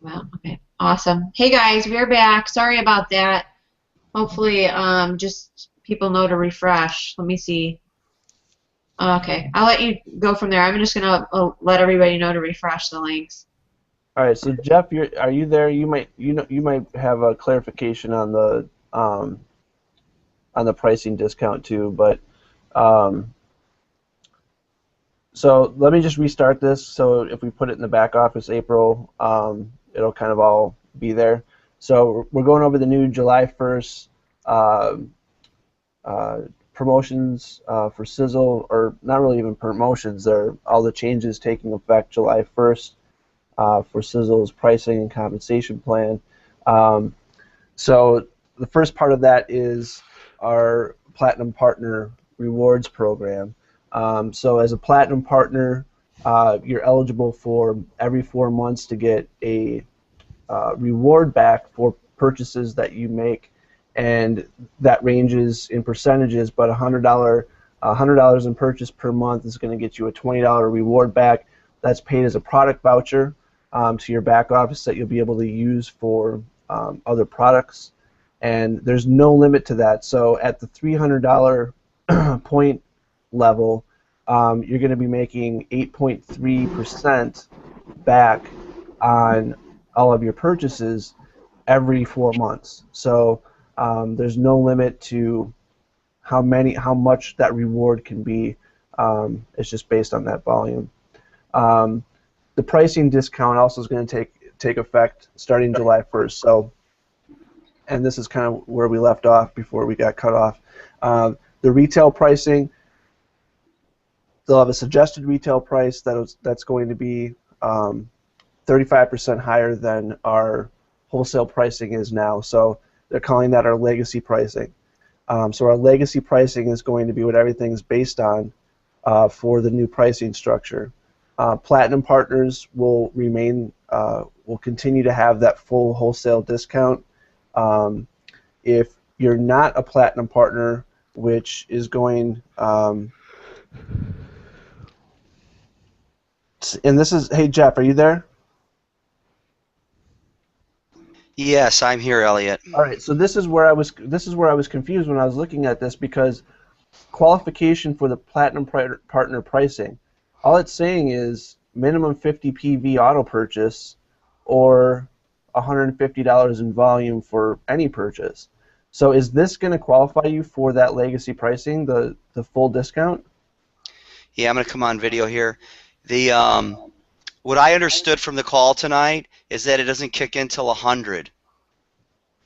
Well, okay. Awesome. Hey guys, we're back. Sorry about that. Hopefully, just people know to refresh. Let me see. Okay, I'll let you go from there. I'm just gonna let everybody know to refresh the links. All right, so Jeff, are you there? You might have a clarification on the pricing discount too, but um, so let me just restart this. So if we put it in the back office, April, it'll kind of all be there. So we're going over the new July 1st uh, uh, promotions for Sizzle, or not really even promotions. They're all the changes taking effect July 1st for Sizzle's pricing and compensation plan. Um, so the first part of that is our Platinum Partner Rewards program. So as a Platinum Partner, you're eligible for every 4 months to get a reward back for purchases that you make, and that ranges in percentages, but $100 in purchase per month is going to get you a $20 reward back. That's paid as a product voucher to your back office that you'll be able to use for other products. And there's no limit to that. So at the $300 point level, you're going to be making 8.3% back on all of your purchases every 4 months. So there's no limit to how much that reward can be. It's just based on that volume. The pricing discount also is going to take effect starting July 1st. So, and this is kind of where we left off before we got cut off. The retail pricing, they'll have a suggested retail price that's going to be 35% higher than our wholesale pricing is now. So they're calling that our legacy pricing. So our legacy pricing is going to be what everything's based on for the new pricing structure. Platinum partners will continue to have that full wholesale discount. If you're not a Platinum partner, which is going, and this is, hey Jeff, are you there? Yes, I'm here, Elliot. All right, so this is where I was confused when I was looking at this, because qualification for the Platinum partner pricing, all it's saying is minimum 50 PV auto purchase or $150 in volume for any purchase. So is this going to qualify you for that legacy pricing, the full discount? Yeah, I'm going to come on video here. The what I understood from the call tonight is that it doesn't kick in till 100,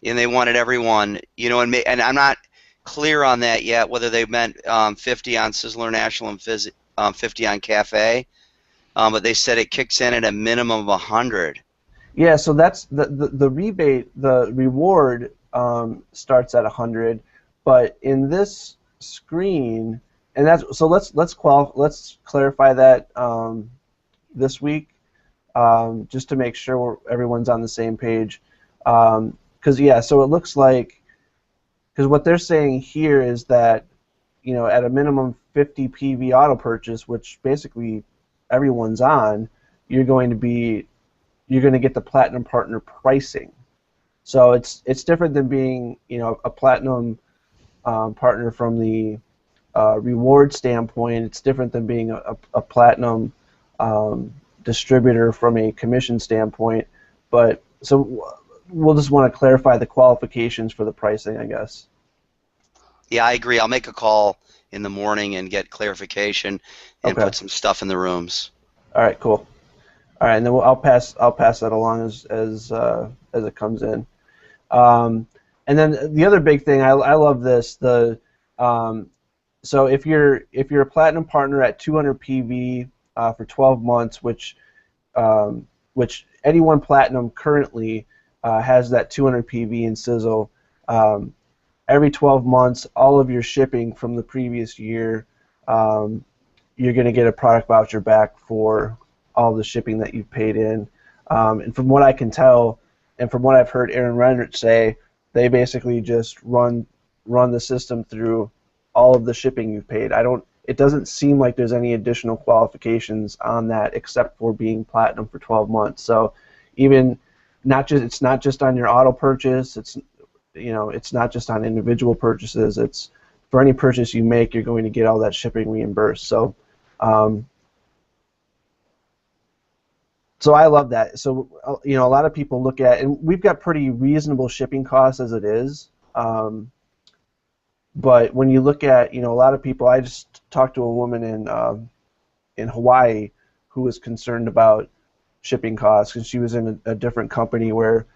and they wanted everyone, and I'm not clear on that yet, whether they meant 50 on Sizzler National and 50 on Cafe, but they said it kicks in at a minimum of 100. Yeah, so that's the rebate, the reward starts at 100, but in this screen, and that's so let's clarify that this week, just to make sure everyone's on the same page. Because so it looks like, because what they're saying here is that, at a minimum 50 PV auto purchase, which basically everyone's on, you're going to get the Platinum partner pricing. So it's different than being a Platinum partner from the reward standpoint. It's different than being a Platinum distributor from a commission standpoint. But so we'll just want to clarify the qualifications for the pricing, I guess. Yeah, I agree. I'll make a call in the morning and get clarification and put some stuff in the rooms. All right, cool. All right, and then I'll pass that along as it comes in. And then the other big thing, I love this. So if you're a Platinum partner at 200 PV for 12 months, which anyone Platinum currently has that 200 PV in Sizzle. Every 12 months, all of your shipping from the previous year, you're going to get a product voucher back for all the shipping that you've paid in. And from what I can tell, and from what I've heard Aaron Renrich say, they basically just run the system through all of the shipping you've paid. It doesn't seem like there's any additional qualifications on that except for being Platinum for 12 months. So even it's not just on your auto purchase. It's it's not just on individual purchases. It's for any purchase you make, you're going to get all that shipping reimbursed. So so I love that. So a lot of people look at, and we've got pretty reasonable shipping costs as it is. But when you look at, a lot of people, I just talked to a woman in Hawaii who was concerned about shipping costs, and she was in a different company where,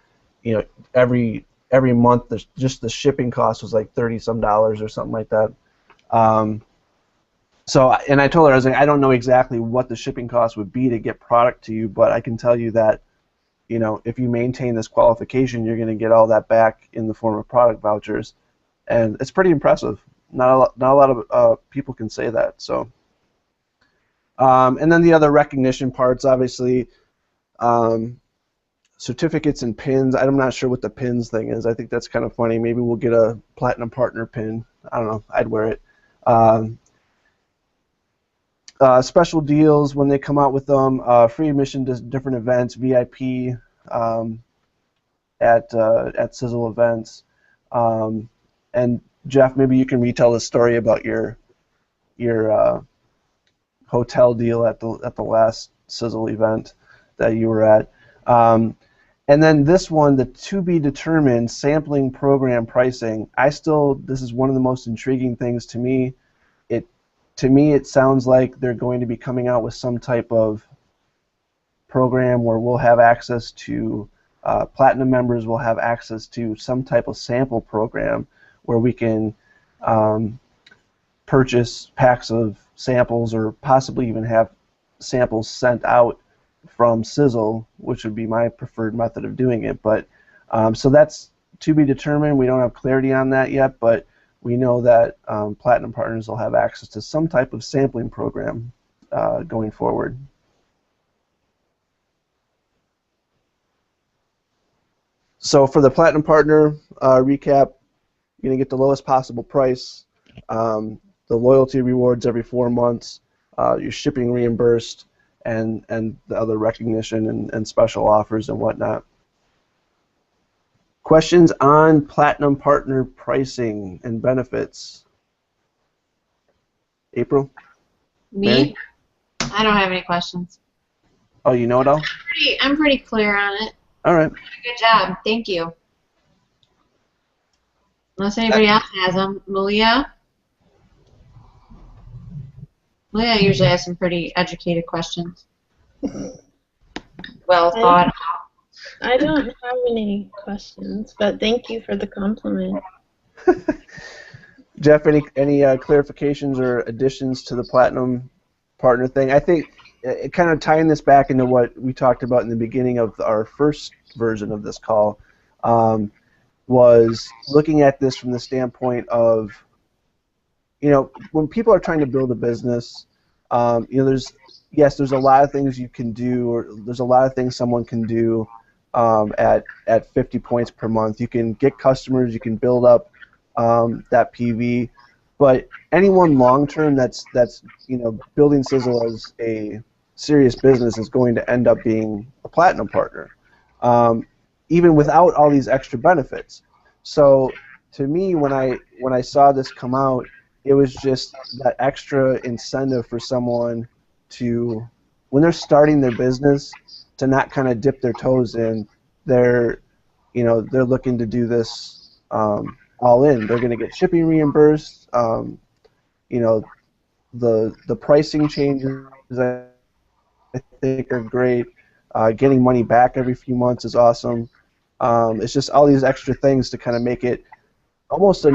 every month just the shipping cost was like $30-some or something like that. And I told her, I was like, I don't know exactly what the shipping cost would be to get product to you, but I can tell you that, if you maintain this qualification, you're going to get all that back in the form of product vouchers, and it's pretty impressive. Not a lot of people can say that. So, and then the other recognition parts, obviously, certificates and pins. I'm not sure what the pins thing is. I think that's kind of funny. Maybe we'll get a platinum partner pin. I don't know. I'd wear it. Special deals when they come out with them, free admission to different events, VIP at Sisel events. And Jeff, maybe you can retell the story about your hotel deal at the last Sisel event that you were at. And then this one, the to be determined sampling program pricing. This is one of the most intriguing things to me. To me, it sounds like they're going to be coming out with some type of program where we'll have access to, platinum members will have access to some type of sample program where we can purchase packs of samples or possibly even have samples sent out from Sisel, which would be my preferred method of doing it. But so that's to be determined. We don't have clarity on that yet, but we know that Platinum Partners will have access to some type of sampling program going forward. So for the Platinum Partner recap, you're going to get the lowest possible price, the loyalty rewards every 4 months, your shipping reimbursed, and the other recognition and special offers and whatnot. Questions on Platinum Partner pricing and benefits? April? Me? Mary? I don't have any questions. Oh, you know it all? I'm pretty clear on it. All right. Good job. Thank you. Unless anybody else has them. Malia? Malia usually has some pretty educated questions. Well thought. I don't have any questions, but thank you for the compliment. Jeff, any clarifications or additions to the Platinum Partner thing? I think kind of tying this back into what we talked about in the beginning of our first version of this call was looking at this from the standpoint of, when people are trying to build a business, there's a lot of things you can do, or there's a lot of things someone can do at 50 points per month. You can get customers, you can build up that PV, but anyone long term that's building Sisel as a serious business is going to end up being a Platinum Partner, even without all these extra benefits. So to me, when I saw this come out, it was just that extra incentive for someone to, when they're starting their business, to not kind of dip their toes in. They're looking to do this all in. They're going to get shipping reimbursed. The pricing changes I think are great. Getting money back every few months is awesome. It's just all these extra things to kind of make it almost a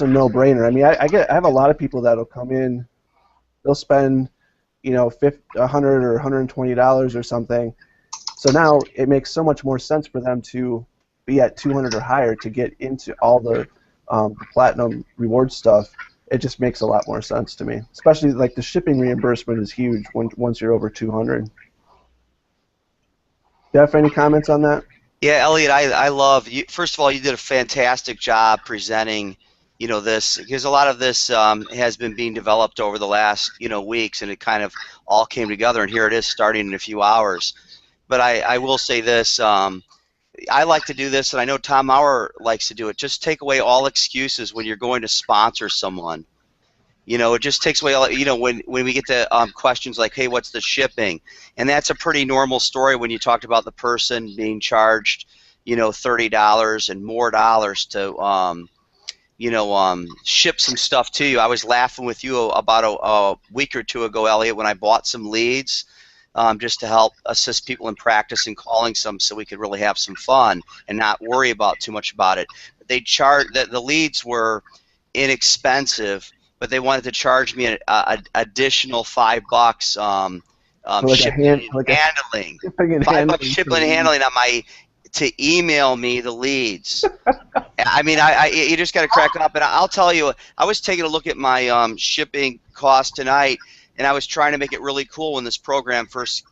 no-brainer. I mean, I have a lot of people that'll come in, they'll spend $100 or $120 or something. So now it makes so much more sense for them to be at 200 or higher to get into all the platinum reward stuff. It just makes a lot more sense to me. Especially like the shipping reimbursement is huge once you're over 200. Jeff, any comments on that? Yeah, Elliot, I love you. First of all, you did a fantastic job presenting, this, because a lot of this has been being developed over the last, weeks, and it kind of all came together, and here it is starting in a few hours. but I will say this. I like to do this, and I know Tom Maurer likes to do it. Just take away all excuses when you're going to sponsor someone. You know, it just takes away all, you know, when we get to questions like, hey, what's the shipping? And that's a pretty normal story when you talked about the person being charged, you know, $30 and more dollars to, you know, ship some stuff to you. I was laughing with you about a week or two ago, Elliot, when I bought some leads just to help assist people in practice and calling some so we could really have some fun and not worry about too much about it. They charged, the leads were inexpensive, but they wanted to charge me an additional $5 shipping and handling. $5 shipping and handling on my to email me the leads. I mean, you just got to crack up. And I'll tell you, I was taking a look at my shipping cost tonight, and I was trying to make it really cool when this program first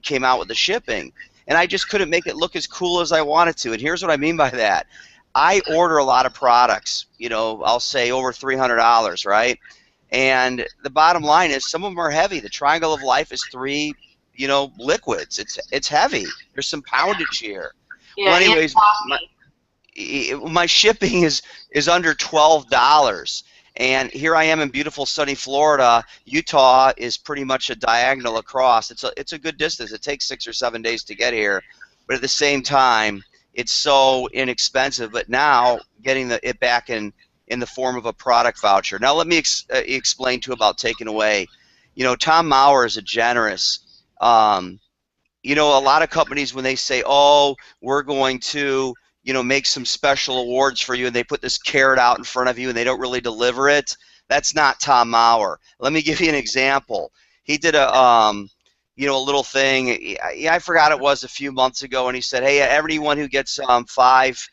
came out with the shipping, and I just couldn't make it look as cool as I wanted to. And here's what I mean by that. I order a lot of products, you know, I'll say over $300, right? And the bottom line is some of them are heavy. The Triangle of Life is 3, you know, liquids. It's heavy. There's some poundage here. Yeah, well, anyways, my shipping is under $12. And here I am in beautiful sunny Florida. Utah is pretty much a diagonal across. It's a good distance. It takes 6 or 7 days to get here. But at the same time, it's so inexpensive, but now getting it back in the form of a product voucher. Now let me explain to you about taking away. You know, Tom Maurer is a generous. You know, a lot of companies when they say, "Oh, we're going to, you know, make some special awards for you," and they put this carrot out in front of you and they don't really deliver it. That's not Tom Maurer. Let me give you an example. He did a you know, a little thing. I forgot it was a few months ago, and he said, "Hey, everyone who gets 5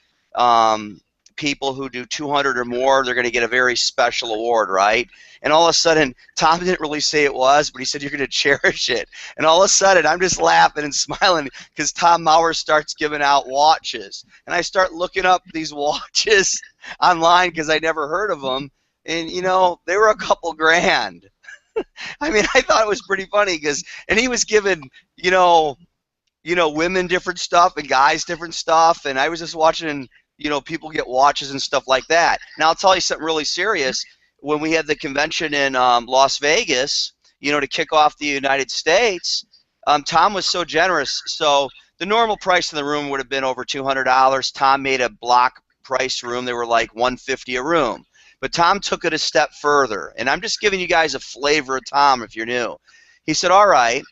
people who do 200 or more, they're going to get a very special award, right?" And all of a sudden, Tom didn't really say it was, but he said, "You're going to cherish it." And all of a sudden, I'm just laughing and smiling because Tom Maurer starts giving out watches, and I start looking up these watches online because I never heard of them, and you know, they were a couple grand. I mean, I thought it was pretty funny and he was giving, you know, women different stuff and guys different stuff, and I was just watching, you know, people get watches and stuff like that. Now I'll tell you something really serious. When we had the convention in Las Vegas, you know, to kick off the United States, Tom was so generous. So the normal price in the room would have been over $200. Tom made a block price room. They were like $150 a room. But Tom took it a step further, and I'm just giving you guys a flavor of Tom if you're new. He said, "All right,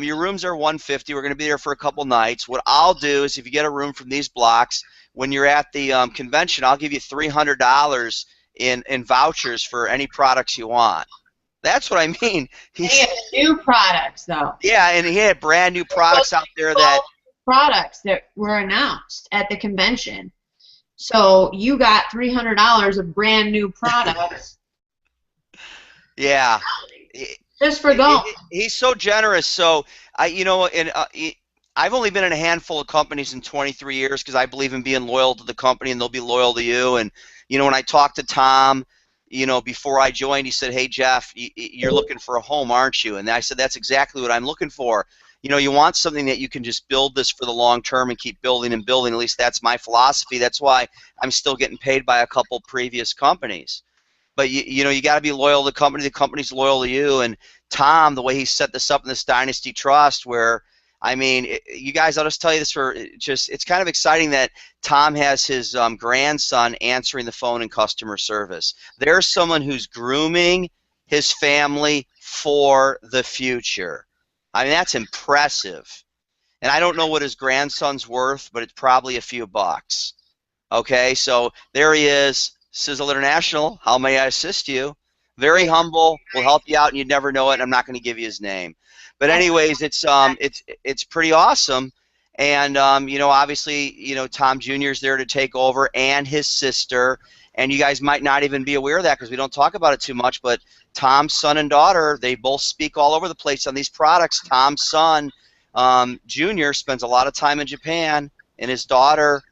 your rooms are $150. We're going to be there for a couple nights. What I'll do is if you get a room from these blocks, when you're at the convention, I'll give you $300 in vouchers for any products you want." That's what I mean. He had new products, though. Yeah, and he had brand new products out there products that were announced at the convention. So you got $300 of brand new products. Yeah. Just for golf. He's so generous. So you know, and I've only been in a handful of companies in 23 years because I believe in being loyal to the company and they'll be loyal to you. And you know, when I talked to Tom, you know, before I joined, he said, "Hey Jeff, you're looking for a home, aren't you?" And I said, "That's exactly what I'm looking for. You know, you want something that you can just build this for the long term and keep building and building. At least that's my philosophy. That's why I'm still getting paid by a couple previous companies. But you know, you got to be loyal to the company's loyal to you." And Tom, the way he set this up in this Dynasty Trust, where I mean, you guys, I'll just tell you this it's kind of exciting that Tom has his grandson answering the phone in customer service. There's someone who's grooming his family for the future. I mean, that's impressive. And I don't know what his grandson's worth, but it's probably a few bucks. Okay, so there he is, Sisel International. How may I assist you? Very humble, will help you out, and you'd never know it. And I'm not going to give you his name. But anyways, it's pretty awesome. And you know, obviously, you know, Tom Jr. is there to take over, and his sister. And you guys might not even be aware of that because we don't talk about it too much, but Tom's son and daughter, they both speak all over the place on these products. Tom's son, Junior, spends a lot of time in Japan, and his daughter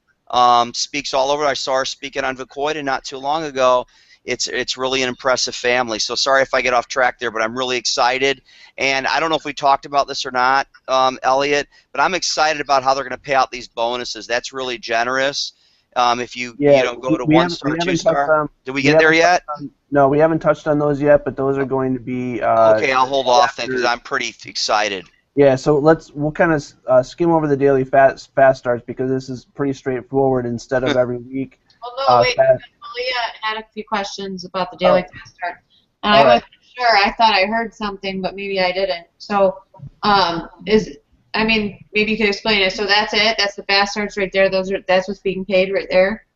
speaks all over. I saw her speaking on Vacoida not too long ago. it's really an impressive family. So sorry if I get off track there, but I'm really excited. And I don't know if we talked about this or not, Elliot, but I'm excited about how they're going to pay out these bonuses. That's really generous. If you Yeah, go to we one haven't star, we two haven't touched star, on did we we get there haven't yet? touched on, no, we haven't touched on those yet, but those are going to be Okay, I'll hold off then because after. I'm pretty excited. Yeah, so we'll kind of skim over the daily fast starts because this is pretty straightforward instead of every week. Well, no, wait. Fast, Malia had a few questions about the oh, daily fast start, and all I right. wasn't sure. I thought I heard something, but maybe I didn't. So, maybe you could explain it. So that's it. That's the fast starts right there. That's what's being paid right there.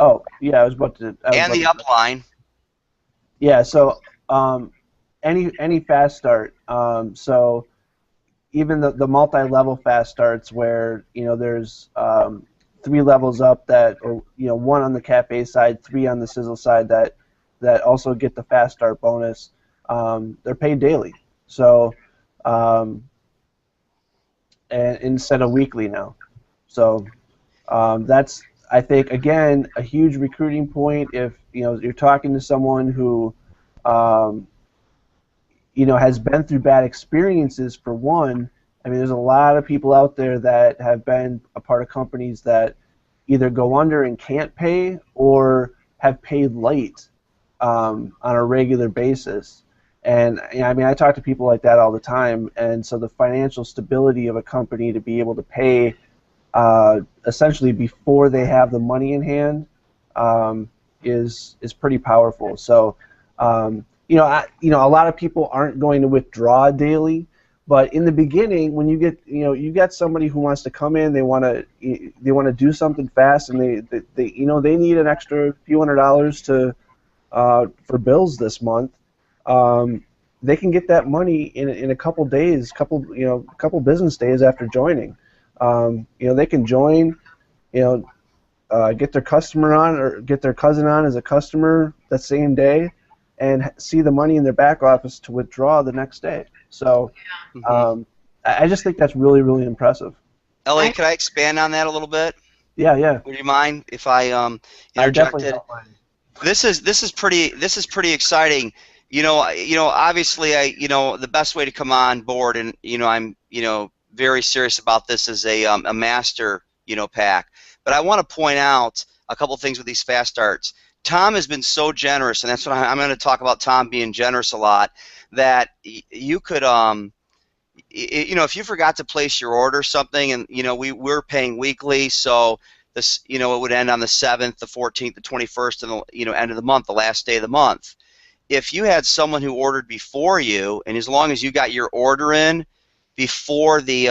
Oh, yeah, I was about to. And the upline. Yeah, so any fast start. So even the multi-level fast starts where there's 3 levels up that, or 1 on the cafe side, 3 on the Sisel side that also get the fast start bonus. They're paid daily. So and instead of weekly now. So that's, I think, again, a huge recruiting point. If you're talking to someone who has been through bad experiences, for one. I mean, there's a lot of people out there that have been a part of companies that either go under and can't pay or have paid late on a regular basis. And I mean, I talk to people like that all the time. And so the financial stability of a company to be able to pay essentially before they have the money in hand is pretty powerful. So a lot of people aren't going to withdraw daily, but in the beginning, when you got somebody who wants to come in, they want to do something fast, and they need an extra few $100s to for bills this month. They can get that money in a couple days, couple business days after joining. They can join, get their customer on or get their cousin on as a customer that same day, and see the money in their back office to withdraw the next day. So I just think that's really, really impressive. Elliot, could I expand on that a little bit? Yeah. Would you mind if I I definitely interjected? don't mind. This is pretty exciting. Obviously, the best way to come on board, and I'm very serious about this, is a master pack. But I want to point out a couple things with these fast starts. Tom has been so generous, and that's what I'm going to talk about. Tom being generous a lot. That you could if you forgot to place your order or something, and we're paying weekly, so this it would end on the 7th, the 14th, the 21st, and the end of the month, the last day of the month. If you had someone who ordered before you, and as long as you got your order in before the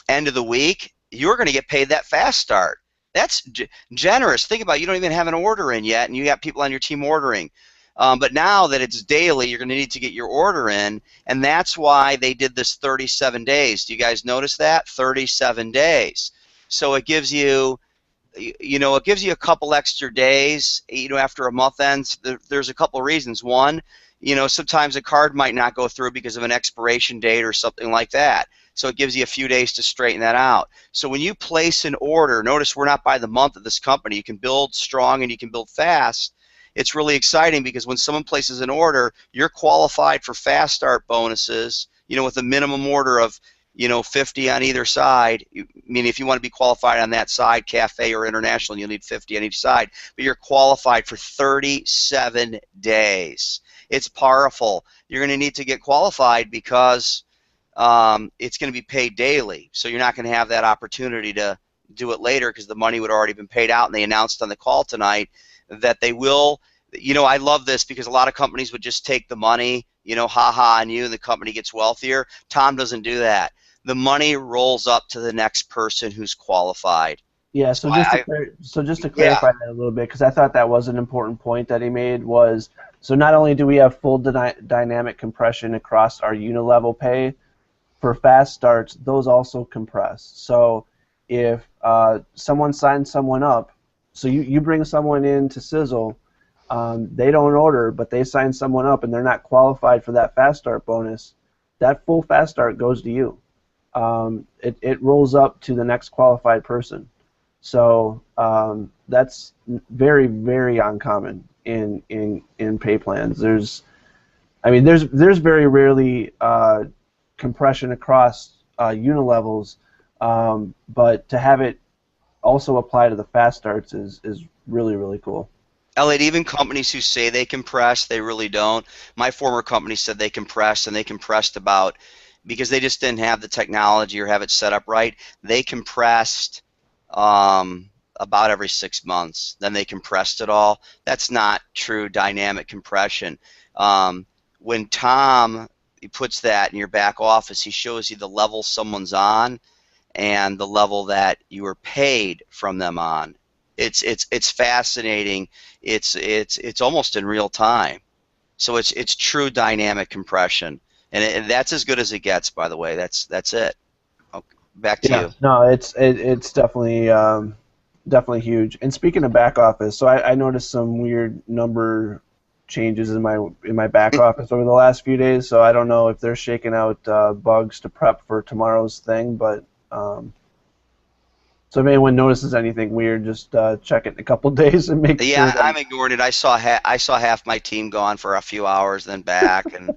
end of the week, you're going to get paid that fast start. That's generous. Think about it. You don't even have an order in yet, and you got people on your team ordering. But now that it's daily, you're going to need to get your order in, and that's why they did this 37 days. Do you guys notice that? 37 days. So it gives you, a couple extra days, after a month ends. There's a couple of reasons. One, sometimes a card might not go through because of an expiration date or something like that. So it gives you a few days to straighten that out. So when you place an order, notice we're not by the month at this company. You can build strong and you can build fast. It's really exciting because when someone places an order, you're qualified for fast start bonuses, with a minimum order of, 50 on either side. I mean, if you want to be qualified on that side, cafe or international, you'll need 50 on each side. But you're qualified for 37 days. It's powerful. You're going to need to get qualified because it's going to be paid daily. So you're not going to have that opportunity to do it later because the money would have already been paid out, and they announced on the call tonight that they will. I love this because a lot of companies would just take the money, ha on you, and the company gets wealthier. Tom doesn't do that. The money rolls up to the next person who's qualified. Yeah, so just to clarify that a little bit, because I thought that was an important point that he made, was so not only do we have full dynamic compression across our unilevel pay, for fast starts, those also compress. So if someone signs someone up, so you bring someone in to Sisel, they don't order, but they sign someone up and they're not qualified for that fast start bonus, that full fast start goes to you. It rolls up to the next qualified person. So that's very, very uncommon in pay plans. There's very rarely compression across unilevels, but to have it also apply to the fast starts is really, really cool. Elliot, even companies who say they compress, they really don't. My former company said they compressed, and they compressed about, because they just didn't have the technology or have it set up right, they compressed about every 6 months. Then they compressed it all. That's not true dynamic compression. When Tom puts that in your back office, he shows you the level someone's on and the level that you were paid from them on. It's fascinating. It's almost in real time. So it's true dynamic compression, and that's as good as it gets. By the way, that's it. Okay, back to you. No, it's definitely definitely huge. And speaking of back office, so I noticed some weird number changes in my back office over the last few days. So I don't know if they're shaking out bugs to prep for tomorrow's thing, but. So if anyone notices anything weird, just check it in a couple days and make sure. Yeah, I'm ignoring it. I saw half my team gone for a few hours, then back, and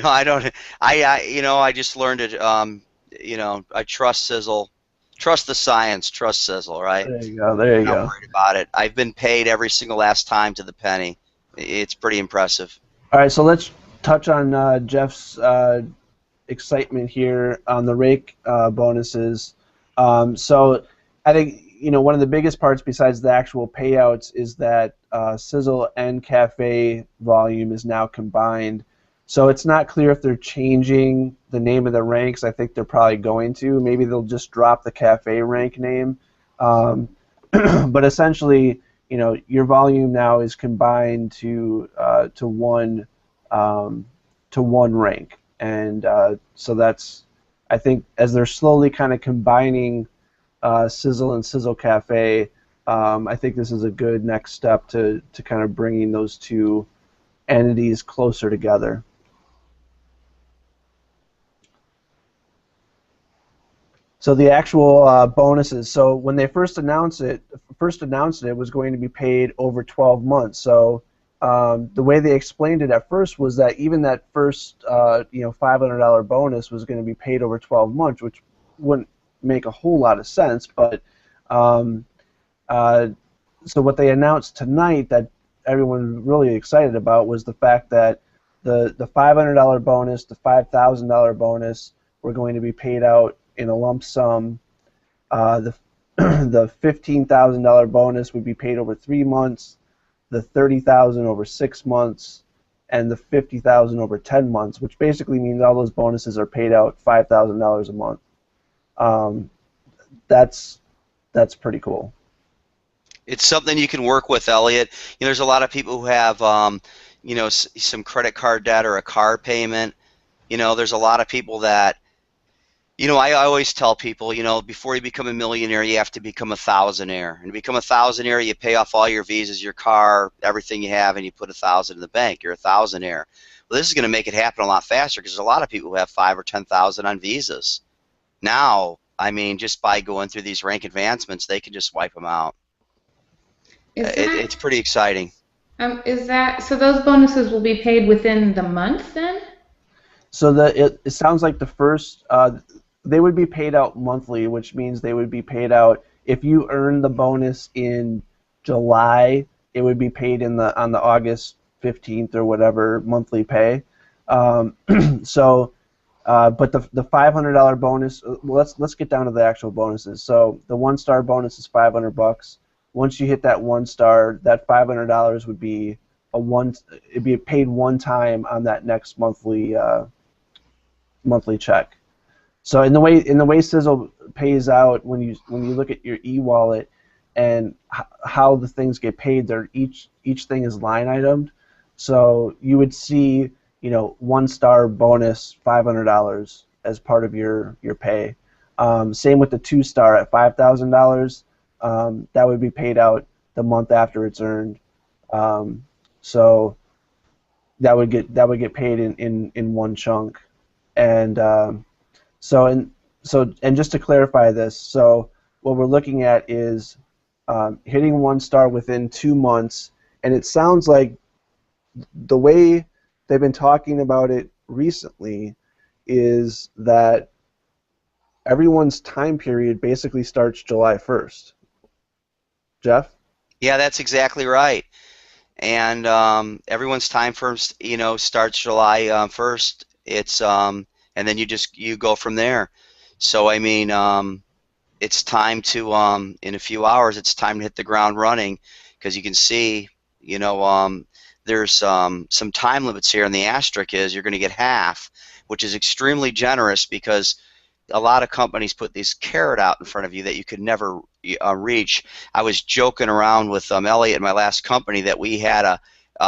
I just learned it. I trust Sisel, trust the science, trust Sisel, right? There you go. There you go. I'm worried about it. I've been paid every single last time to the penny. It's pretty impressive. All right, so let's touch on Jeff's excitement here on the rake bonuses. So I think one of the biggest parts besides the actual payouts is that Sisel and Cafe volume is now combined. So it's not clear if they're changing the name of the ranks. I think they're probably going to. Maybe they'll just drop the Cafe rank name. But essentially, your volume now is combined to one rank, and so that's, I think, as they're slowly kind of combining Sisel and Sisel Cafe, I think this is a good next step to kind of bringing those two entities closer together. So the actual bonuses. So when they first announced it was going to be paid over 12 months. So the way they explained it at first was that even that first $500 bonus was going to be paid over 12 months, which wouldn't make a whole lot of sense. But so what they announced tonight that everyone was really excited about was the fact that the $500 bonus, the $5,000 bonus were going to be paid out in a lump sum. The $15,000 bonus would be paid over 3 months, the $30,000 over 6 months, and the $50,000 over 10 months, which basically means all those bonuses are paid out $5,000 a month. That's pretty cool. It's something you can work with, Elliot. There's a lot of people who have some credit card debt or a car payment. There's a lot of people that, I always tell people, before you become a millionaire, you have to become a thousandaire. And to become a thousandaire, you pay off all your visas, your car, everything you have, and you put $1,000 in the bank. You're a thousandaire. Well, this is going to make it happen a lot faster because there's a lot of people who have 5,000 or 10,000 on visas. Now, just by going through these rank advancements, they can just wipe them out. It's pretty exciting. So those bonuses will be paid within the month then? So it sounds like the first they would be paid out monthly, which means they would be paid out if you earn the bonus in July. It would be paid on the August 15th or whatever monthly pay. But the $500 bonus. Let's get down to the actual bonuses. So the 1-star bonus is $500. Once you hit that 1 star, that $500 would be it'd be paid one time on that next monthly check. So in the way Sisel pays out, when you look at your e-wallet and how the things get paid, each thing is line itemed. So you would see 1-star bonus $500 as part of your pay. Same with the 2-star at $5,000. That would be paid out the month after it's earned. So that would get paid in one chunk. And just to clarify this, so what we're looking at is hitting 1 star within 2 months and it sounds like the way they've been talking about it recently is that everyone's time period basically starts July 1st. Jeff? Yeah, that's exactly right. And everyone's time firms, starts July 1st. It's and then you go from there. So I mean, it's time to in a few hours. It's time to hit the ground running, because you can see, there's some time limits here, and the asterisk is you're going to get half, which is extremely generous, because a lot of companies put this carrot out in front of you that you could never reach. I was joking around with Elliot in my last company that we had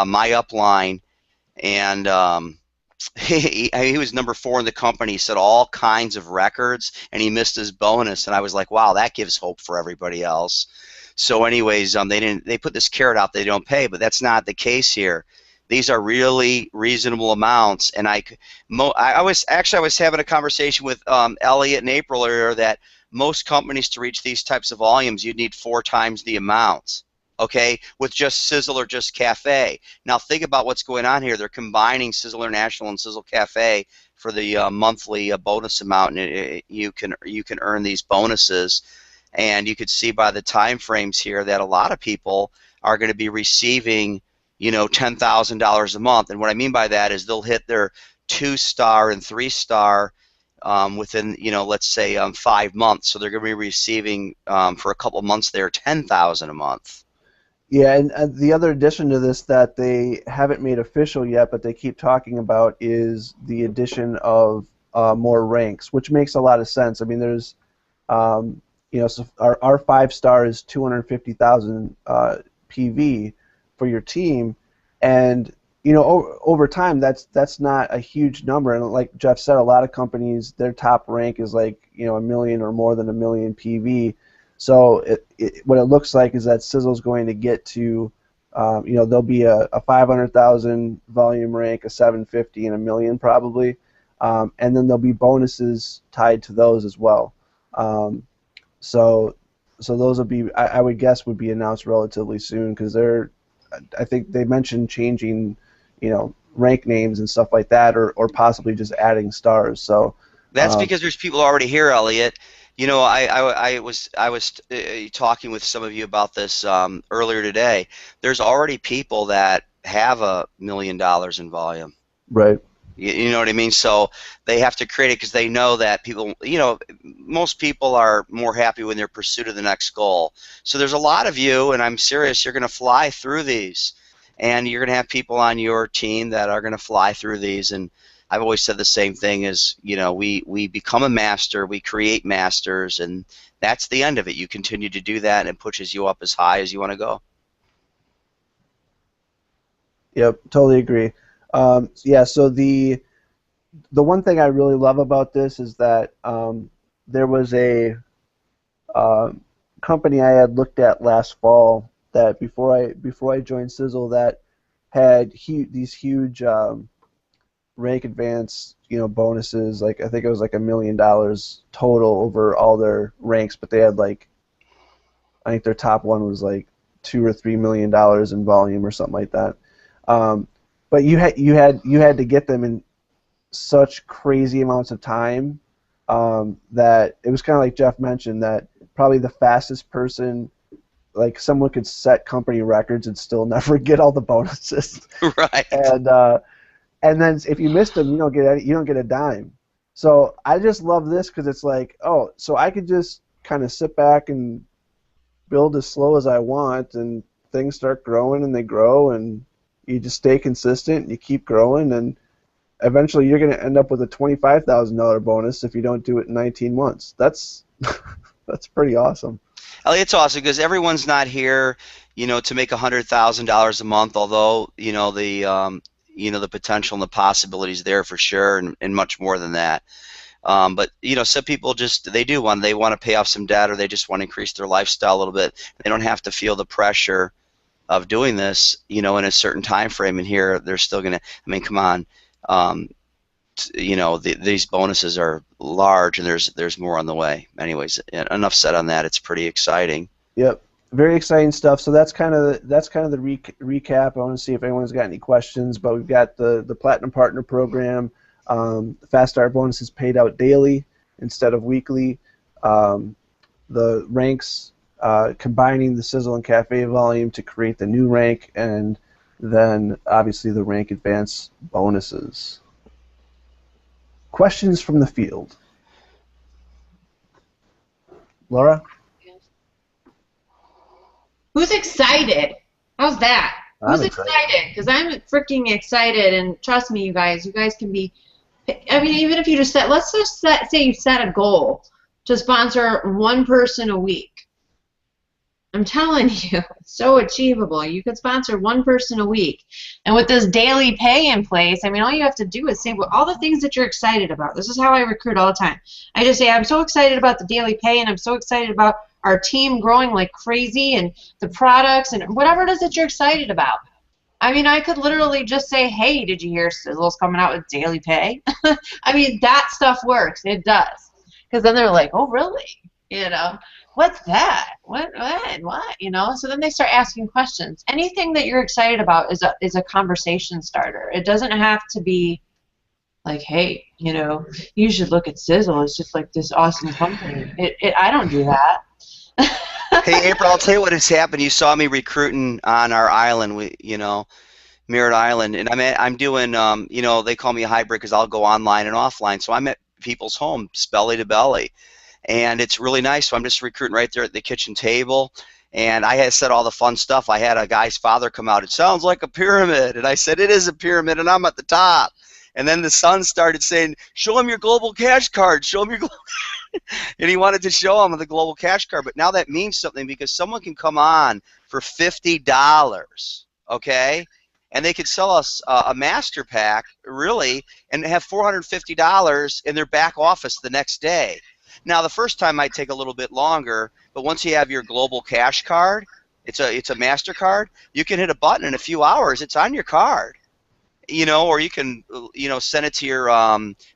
my upline, and he was number 4 in the company. He set all kinds of records, and he missed his bonus. And I was like, wow, that gives hope for everybody else. So, anyways, they put this carrot out they don't pay, but that's not the case here. These are really reasonable amounts, and I was having a conversation with Elliot in April earlier that most companies, to reach these types of volumes, you'd need 4 times the amount, okay, with just Sisel or just Cafe. Now think about what's going on here. They're combining Sisel International and Sisel Cafe for the monthly bonus amount, and you can earn these bonuses, and you could see by the time frames here that a lot of people are going to be receiving $10,000 a month. And what I mean by that is they'll hit their 2-star and 3-star within, let's say 5 months. So they're going to be receiving for a couple months there $10,000 a month. Yeah, and the other addition to this that they haven't made official yet, but they keep talking about, is the addition of more ranks, which makes a lot of sense. I mean, there's, so our 5-star is 250,000 PV for your team, and over time that's not a huge number. And like Jeff said, a lot of companies, their top rank is like a million or more than a million PV. So what it looks like is that Sisel's going to get to there'll be a 500,000 volume rank, a 750, and a million probably, and then there'll be bonuses tied to those as well. So those will be, I would guess, would be announced relatively soon, because I think they mentioned changing, rank names and stuff like that, or possibly just adding stars. So that's because there's people already here, Elliot. I was talking with some of you about this earlier today. There's already people that have $1 million in volume. Right. You know what I mean? So they have to create it because they know that people, most people are more happy when they're in pursuit of the next goal. So there's a lot of you, and I'm serious, you're going to fly through these. And you're going to have people on your team that are going to fly through these. And I've always said the same thing is, we become a master, we create masters, and that's the end of it. You continue to do that, and it pushes you up as high as you want to go. Yep, totally agree. Yeah, so the one thing I really love about this is that there was a company I had looked at last fall that before I joined Sisel that had these huge rank advance bonuses. Like I think it was like $1 million total over all their ranks, but they had I think their top one was like $2 or $3 million in volume or something like that. But you had to get them in such crazy amounts of time that it was kind of like Jeff mentioned, that probably the fastest person, like someone could set company records and still never get all the bonuses. Right. And then if you missed them, you don't get a dime. So I just love this because it's like, oh, so I could just kind of sit back and build as slow as I want, and things start growing and they grow, and you just stay consistent and you keep growing, and eventually you're going to end up with a $25,000 bonus if you don't do it in 19 months. That's pretty awesome. It's awesome because everyone's not here, to make $100,000 a month. Although the potential and the possibilities there for sure, and much more than that. But some people they want to pay off some debt, or they just want to increase their lifestyle a little bit. They don't have to feel the pressure of doing this, in a certain time frame. And here they're still gonna. I mean, come on. These bonuses are large, and there's more on the way. Anyways, enough said on that. It's pretty exciting. Yep. very exciting stuff. So that's kind of the recap. I want to see if anyone's got any questions. But we've got the Platinum Partner Program. The Fast Start bonus is paid out daily instead of weekly. The ranks, combining the Sizzle and Cafe volume to create the new rank, and then obviously the rank advance bonuses. Questions from the field. Laura? Who's excited? How's that? Who's I'm excited? Because I'm freaking excited, and trust me, you guys can be. I mean, even if you just set, let's just say you set a goal to sponsor one person a week. I'm telling you, it's so achievable. You could sponsor one person a week. And with this daily pay in place, I mean, all you have to do is say all the things that you're excited about. This is how I recruit all the time. I just say, I'm so excited about the daily pay, and I'm so excited about our team growing like crazy, and the products, and whatever it is that you're excited about. I mean, I could literally just say, hey, did you hear Sizzle's coming out with daily pay? I mean, that stuff works. It does. Because then they're like, oh, really? You know, what's that? What? You know, so then they start asking questions. Anything that you're excited about is a conversation starter. It doesn't have to be like, hey, you know, you should look at Sizzle. It's just like this awesome company. I don't do that. Hey, April, I'll tell you what has happened. You saw me recruiting on our island, Merritt Island, and I'm doing, they call me a hybrid because I'll go online and offline. So I'm at people's homes, belly to belly, and it's really nice. So I'm just recruiting right there at the kitchen table, and I had said all the fun stuff. I had a guy's father come out. It sounds like a pyramid, and I said it is a pyramid, and I'm at the top. And then the son started saying, show him your global cash card, show him your global and he wanted to show him the global cash card. But now that means something, because someone can come on for $50, okay? And they could sell us a master pack, really, and have $450 in their back office the next day. Now, the first time might take a little bit longer, but once you have your global cash card, it's a MasterCard, you can hit a button in a few hours, it's on your card. You know, or you can, send it to your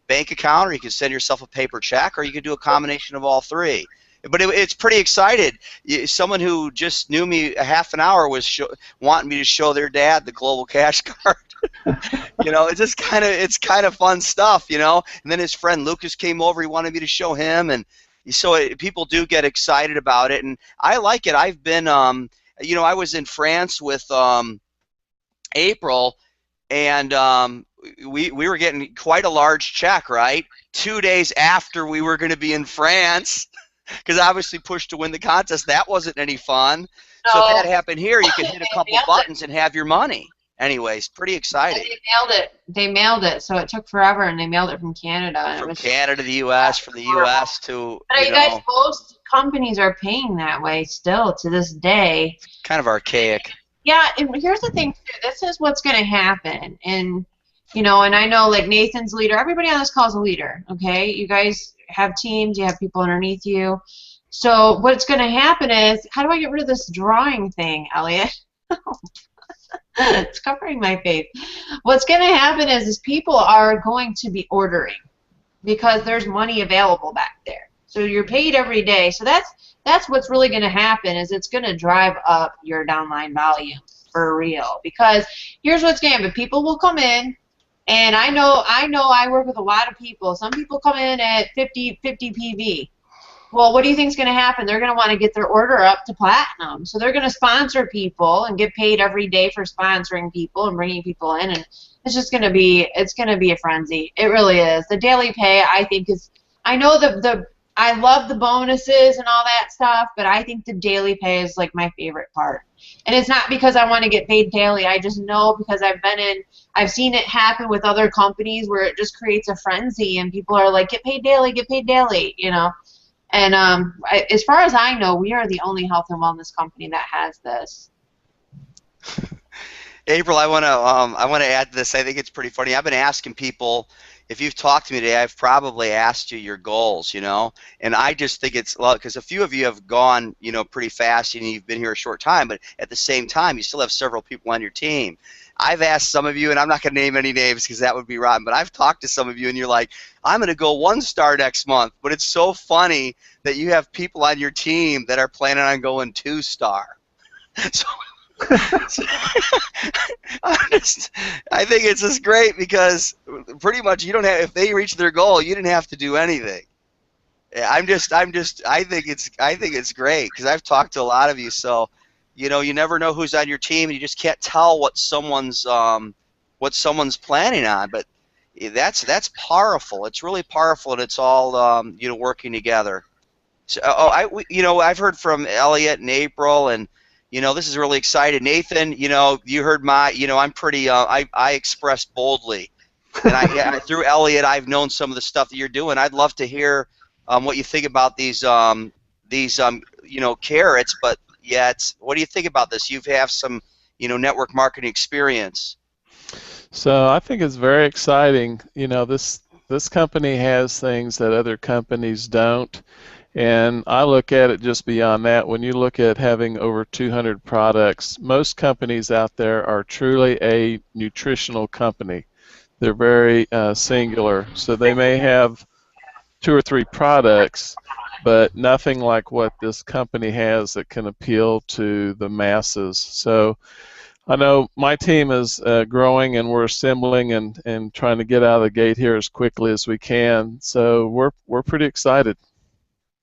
bank account, or you can send yourself a paper check, or you can do a combination of all three. But it's pretty excited. Someone who just knew me a half an hour was wanting me to show their dad the global cash card. It's kind of fun stuff, And then his friend Lucas came over. He wanted me to show him, and so people do get excited about it, and I like it. I've been, I was in France with April. And we were getting quite a large check, right? 2 days after we were going to be in France, because obviously pushed to win the contest. That wasn't any fun. No. So if that happened here, you could hit a couple buttons and have your money. Anyways, pretty exciting. And they mailed it. So it took forever, and they mailed it from Canada. From Canada to the U.S., from the U.S. to, But you guys, most companies are paying that way still to this day. Kind of archaic. Yeah, and here's the thing, too. This is what's going to happen. And, and I know, like, Nathan's leader. Everybody on this call is a leader, okay? You guys have teams. You have people underneath you. So what's going to happen is, how do I get rid of this drawing thing, Elliot? It's covering my face. What's going to happen is people are going to be ordering because there's money available back there. So you're paid every day. So that's what's really going to happen, is it's going to drive up your downline volume for real. Because here's what's going to happen. People will come in, and I know I work with a lot of people. Some people come in at 50 PV. Well, what do you think is going to happen? They're going to want to get their order up to platinum. So they're going to sponsor people and get paid every day for sponsoring people and bringing people in. And it's just going to be, a frenzy. It really is. The daily pay, I think, is, I know I love the bonuses and all that stuff, but I think the daily pay is like my favorite part. And it's not because I want to get paid daily. I just know because I've seen it happen with other companies where it just creates a frenzy, and people are like, get paid daily, And as far as I know, we are the only health and wellness company that has this. April, I want to add to this. I think it's pretty funny. I've been asking people, if you've talked to me today, I've probably asked you your goals, and I just think it's, because a few of you have gone, pretty fast, and you've been here a short time, but at the same time, you still have several people on your team. I've asked some of you, and I'm not going to name any names because that would be rotten, but I've talked to some of you, and you're like, I'm going to go 1-star next month. But it's so funny that you have people on your team that are planning on going 2-star. So, I think it's just great because pretty much you don't have, if they reach their goal, you didn't have to do anything. I think it's great because I've talked to a lot of you, so you never know who's on your team, and you just can't tell what someone's planning on. But that's powerful. It's really powerful, and it's all working together. So, I've heard from Elliot and April, and this is really exciting. Nathan, you heard I'm pretty. I expressed boldly, and through Elliot, I've known some of the stuff that you're doing. I'd love to hear what you think about these carrots, but yet, what do you think about this? You have some, network marketing experience. So I think it's very exciting. This company has things that other companies don't, and I look at it just beyond that. When you look at having over 200 products, most companies out there are truly a nutritional company. They're very singular, so they may have 2 or 3 products, but nothing like what this company has that can appeal to the masses. So I know my team is growing, and we're assembling and trying to get out of the gate here as quickly as we can. So we're pretty excited.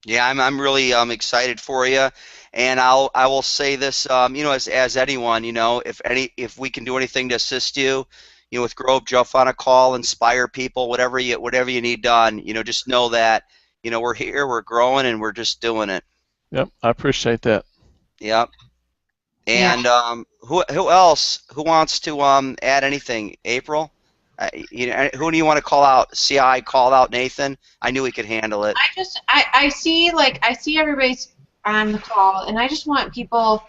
Yeah, I'm really excited for you, and I will say this, as anyone, if we can do anything to assist you, with Grove, jump on a call, inspire people, whatever you need done, just know that, we're here, we're growing, and we're just doing it. Yep, I appreciate that. Yep. And who else? Who wants to add anything? April? Who do you want to call out? See how I called out Nathan? I knew he could handle it. I see everybody's on the call, and I just want people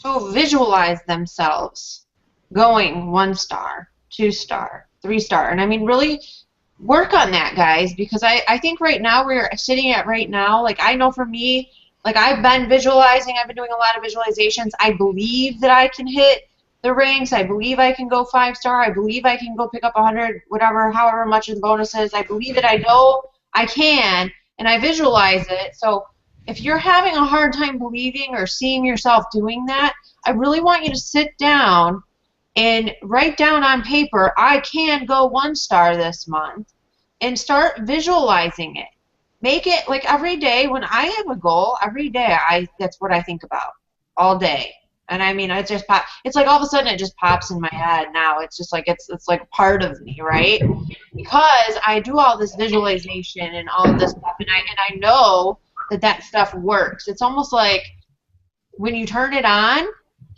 to visualize themselves going 1-star, 2-star, 3-star, and I mean really work on that, guys, because I think right now we're sitting at like I know for me, like I've been visualizing, I've been doing a lot of visualizations. I believe that I can hit the ranks. I believe I can go 5-star. I believe I can go pick up 100, whatever, however much the bonus is. I believe it. I know I can, and I visualize it. So if you're having a hard time believing or seeing yourself doing that, I really want you to sit down and write down on paper, I can go 1-star this month, and start visualizing it. Make it like every day when I have a goal, every day that's what I think about all day. And I mean, it's like all of a sudden it just pops in my head now. It's just like it's like part of me, right? Because I do all this visualization and all of this stuff, and I know that stuff works. It's almost like when you turn it on,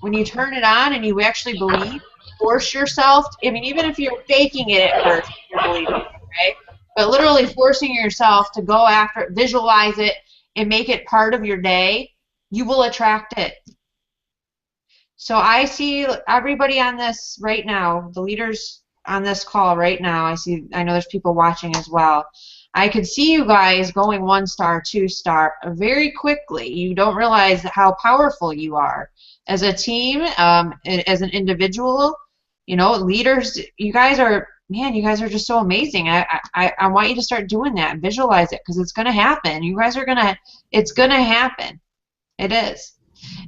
and you actually believe, force yourself. I mean, even if you're faking it at first, you're believing it, right? But literally forcing yourself to go after it, visualize it, and make it part of your day, you will attract it. So I see everybody on this right now, the leaders on this call right now, I know there's people watching as well. I could see you guys going 1-star, 2-star very quickly. You don't realize how powerful you are. As a team, as an individual, leaders, you guys are just so amazing. I want you to start doing that and visualize it, because it's going to happen. It's going to happen. It is.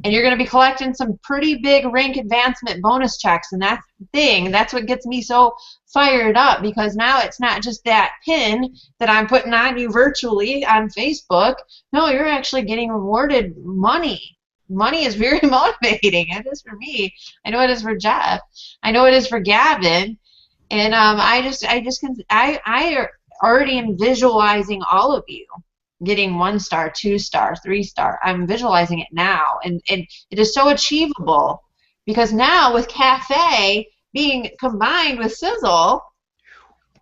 And you're going to be collecting some pretty big rank advancement bonus checks, and that's what gets me so fired up, because now it's not just that pin that I'm putting on you virtually on Facebook. No, you're actually getting rewarded money. Money is very motivating. It is for me. I know it is for Jeff. I know it is for Gavin. And I already am visualizing all of you getting 1-star, 2-star, 3-star. I'm visualizing it now, and it is so achievable, because now with Cafe being combined with Sisel,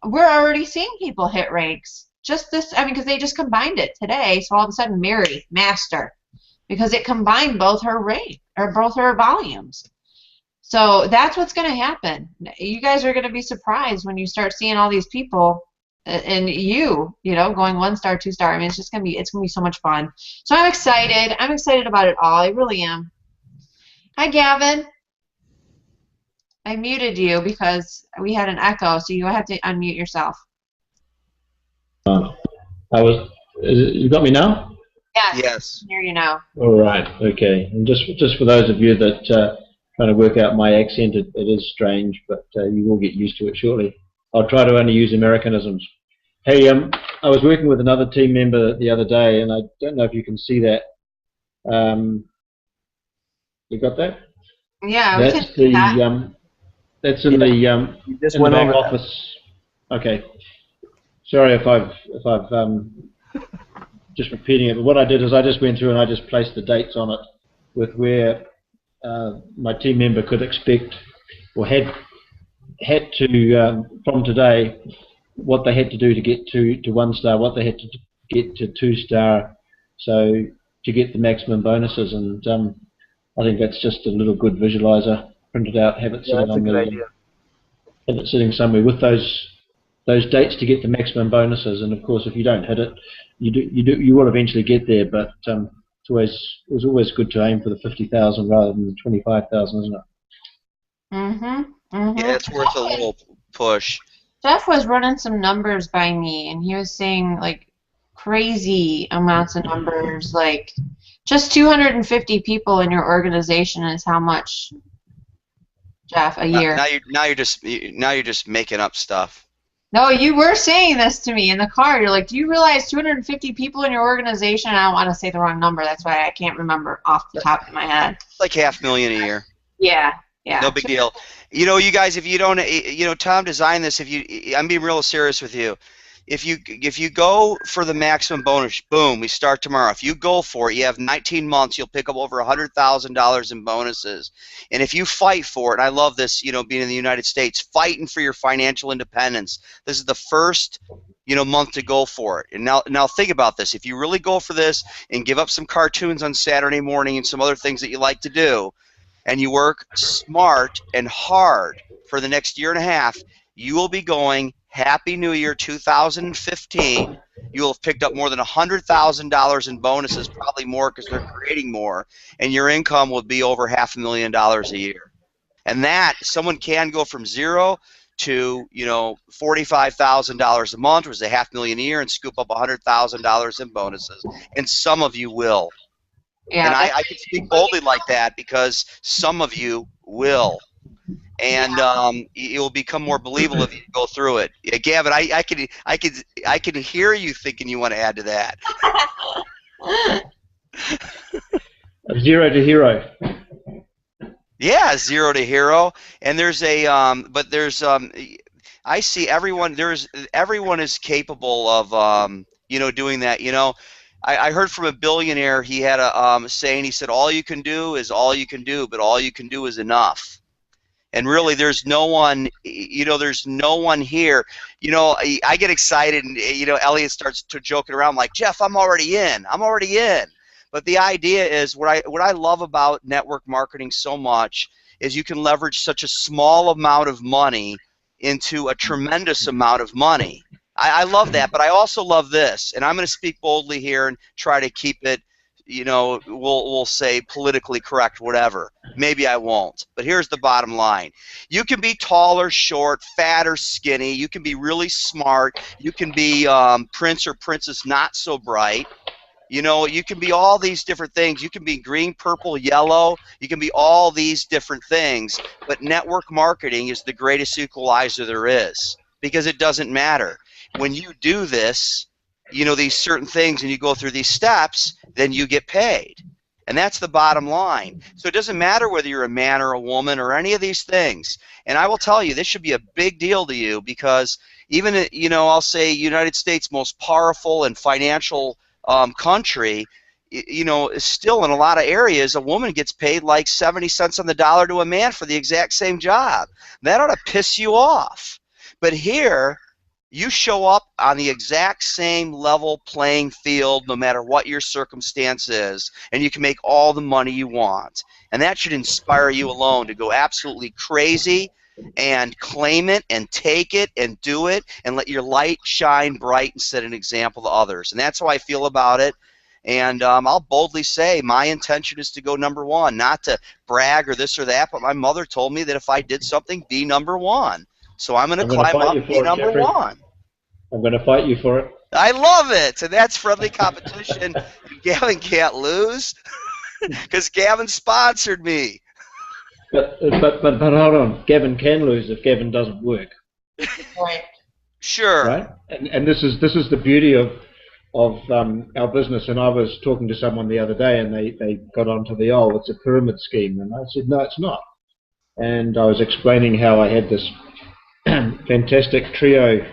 we're already seeing people hit ranks. Because they just combined it today, so all of a sudden Mary, Master, because it combined both her volumes. So that's what's going to happen. You guys are going to be surprised when you start seeing all these people, and going 1-star, 2-star. I mean, it's going to be so much fun. So I'm excited. I'm excited about it all. I really am. Hi, Gavin. I muted you because we had an echo, so you have to unmute yourself. You got me now? Yes, Yes. I can hear you now. All right, okay. And just for those of you that trying to work out my accent, it is strange, but you will get used to it shortly. I'll try to only use Americanisms. Hey, I was working with another team member the other day, and I don't know if you can see that. You got that? Yeah, we can That's see that. that's in Yeah, the you just in the went back over that. office. Okay. Sorry if I've just repeating it, but what I did is I just went through and I just placed the dates on it with where my team member could expect or had to from today what they had to do to get to 1 star, what they had to get to 2 star, so to get the maximum bonuses. And I think that's just a little good visualizer. Print it out, have it Yeah, sitting that's a on good the idea. have it sitting somewhere with those dates to get the maximum bonuses. And of course, if you don't hit it, you will eventually get there. But it's always good to aim for the 50,000 rather than the 25,000, isn't it? Yeah, it's worth a little push. Jeff was running some numbers by me, and he was saying like crazy amounts of numbers, like just 250 people in your organization is how much, Jeff, a year? Now you're just making up stuff. No, you were saying this to me in the car. You're like, do you realize 250 people in your organization? I don't want to say the wrong number. That's why I can't remember off the top of my head. Like $500,000 a year. Yeah, yeah. No big deal. You know, you guys, if you don't, you know, Tom designed this. I'm being real serious with you. If you go for the maximum bonus, boom, we start tomorrow. If you go for it, you have 19 months. You'll pick up over $100,000 in bonuses. And if you fight for it, and I love this, you know, being in the United States, fighting for your financial independence. This is the first, you know, month to go for it. And now think about this. If you really go for this and give up some cartoons on Saturday morning and some other things that you like to do, and you work smart and hard for the next year and a half, you will be going, Happy New Year 2015. You will have picked up more than $100,000 in bonuses, probably more because they're creating more, and your income will be over $500,000 a year. And that, someone can go from zero to, you know, $45,000 a month, which is $500,000 a year, and scoop up $100,000 in bonuses. And some of you will. Yeah, and I can speak boldly like that because some of you will. And it will become more believable if you go through it. Yeah, Gavin, I can hear you thinking you want to add to that. Zero to hero. Yeah, zero to hero. And there's a I see everyone is capable of you know, doing that. You know, I heard from a billionaire. He had a saying. He said, "All you can do is all you can do, but all you can do is enough." And really, there's no one, you know, there's no one here. You know, I get excited, and, you know, Elliot starts to joking around like, Jeff, I'm already in. I'm already in. But the idea is what I love about network marketing so much is you can leverage such a small amount of money into a tremendous amount of money. I love that, but I also love this, and I'm going to speak boldly here and try to keep it, you know, we'll say politically correct, whatever. Maybe I won't, but here's the bottom line. You can be tall or short, fat or skinny. You can be really smart. You can be prince or princess not so bright. You know, you can be all these different things. You can be green, purple, yellow. You can be all these different things, but network marketing is the greatest equalizer there is because it doesn't matter. When you do this, you know, these certain things and you go through these steps, then you get paid. And that's the bottom line. So it doesn't matter whether you're a man or a woman or any of these things. And I will tell you, this should be a big deal to you because even, you know, I'll say United States most powerful and financial country, you know, still in a lot of areas, a woman gets paid like 70 cents on the dollar to a man for the exact same job. That ought to piss you off. But here, you show up on the exact same level playing field no matter what your circumstance is, and you can make all the money you want. And that should inspire you alone to go absolutely crazy and claim it and take it and do it and let your light shine bright and set an example to others. And that's how I feel about it. And I'll boldly say my intention is to go #1, not to brag or this or that, but my mother told me that if I did something, be #1. So I'm going to climb fight up, you be for it, Jeffrey. #1. I'm going to fight you for it. I love it, and that's friendly competition. Gavin can't lose because Gavin sponsored me. But hold on, Gavin can lose if Gavin doesn't work. Right. Sure. Right? And this is the beauty of our business. And I was talking to someone the other day, and they got onto the it's a pyramid scheme, and I said no, it's not. And I was explaining how I had this fantastic trio,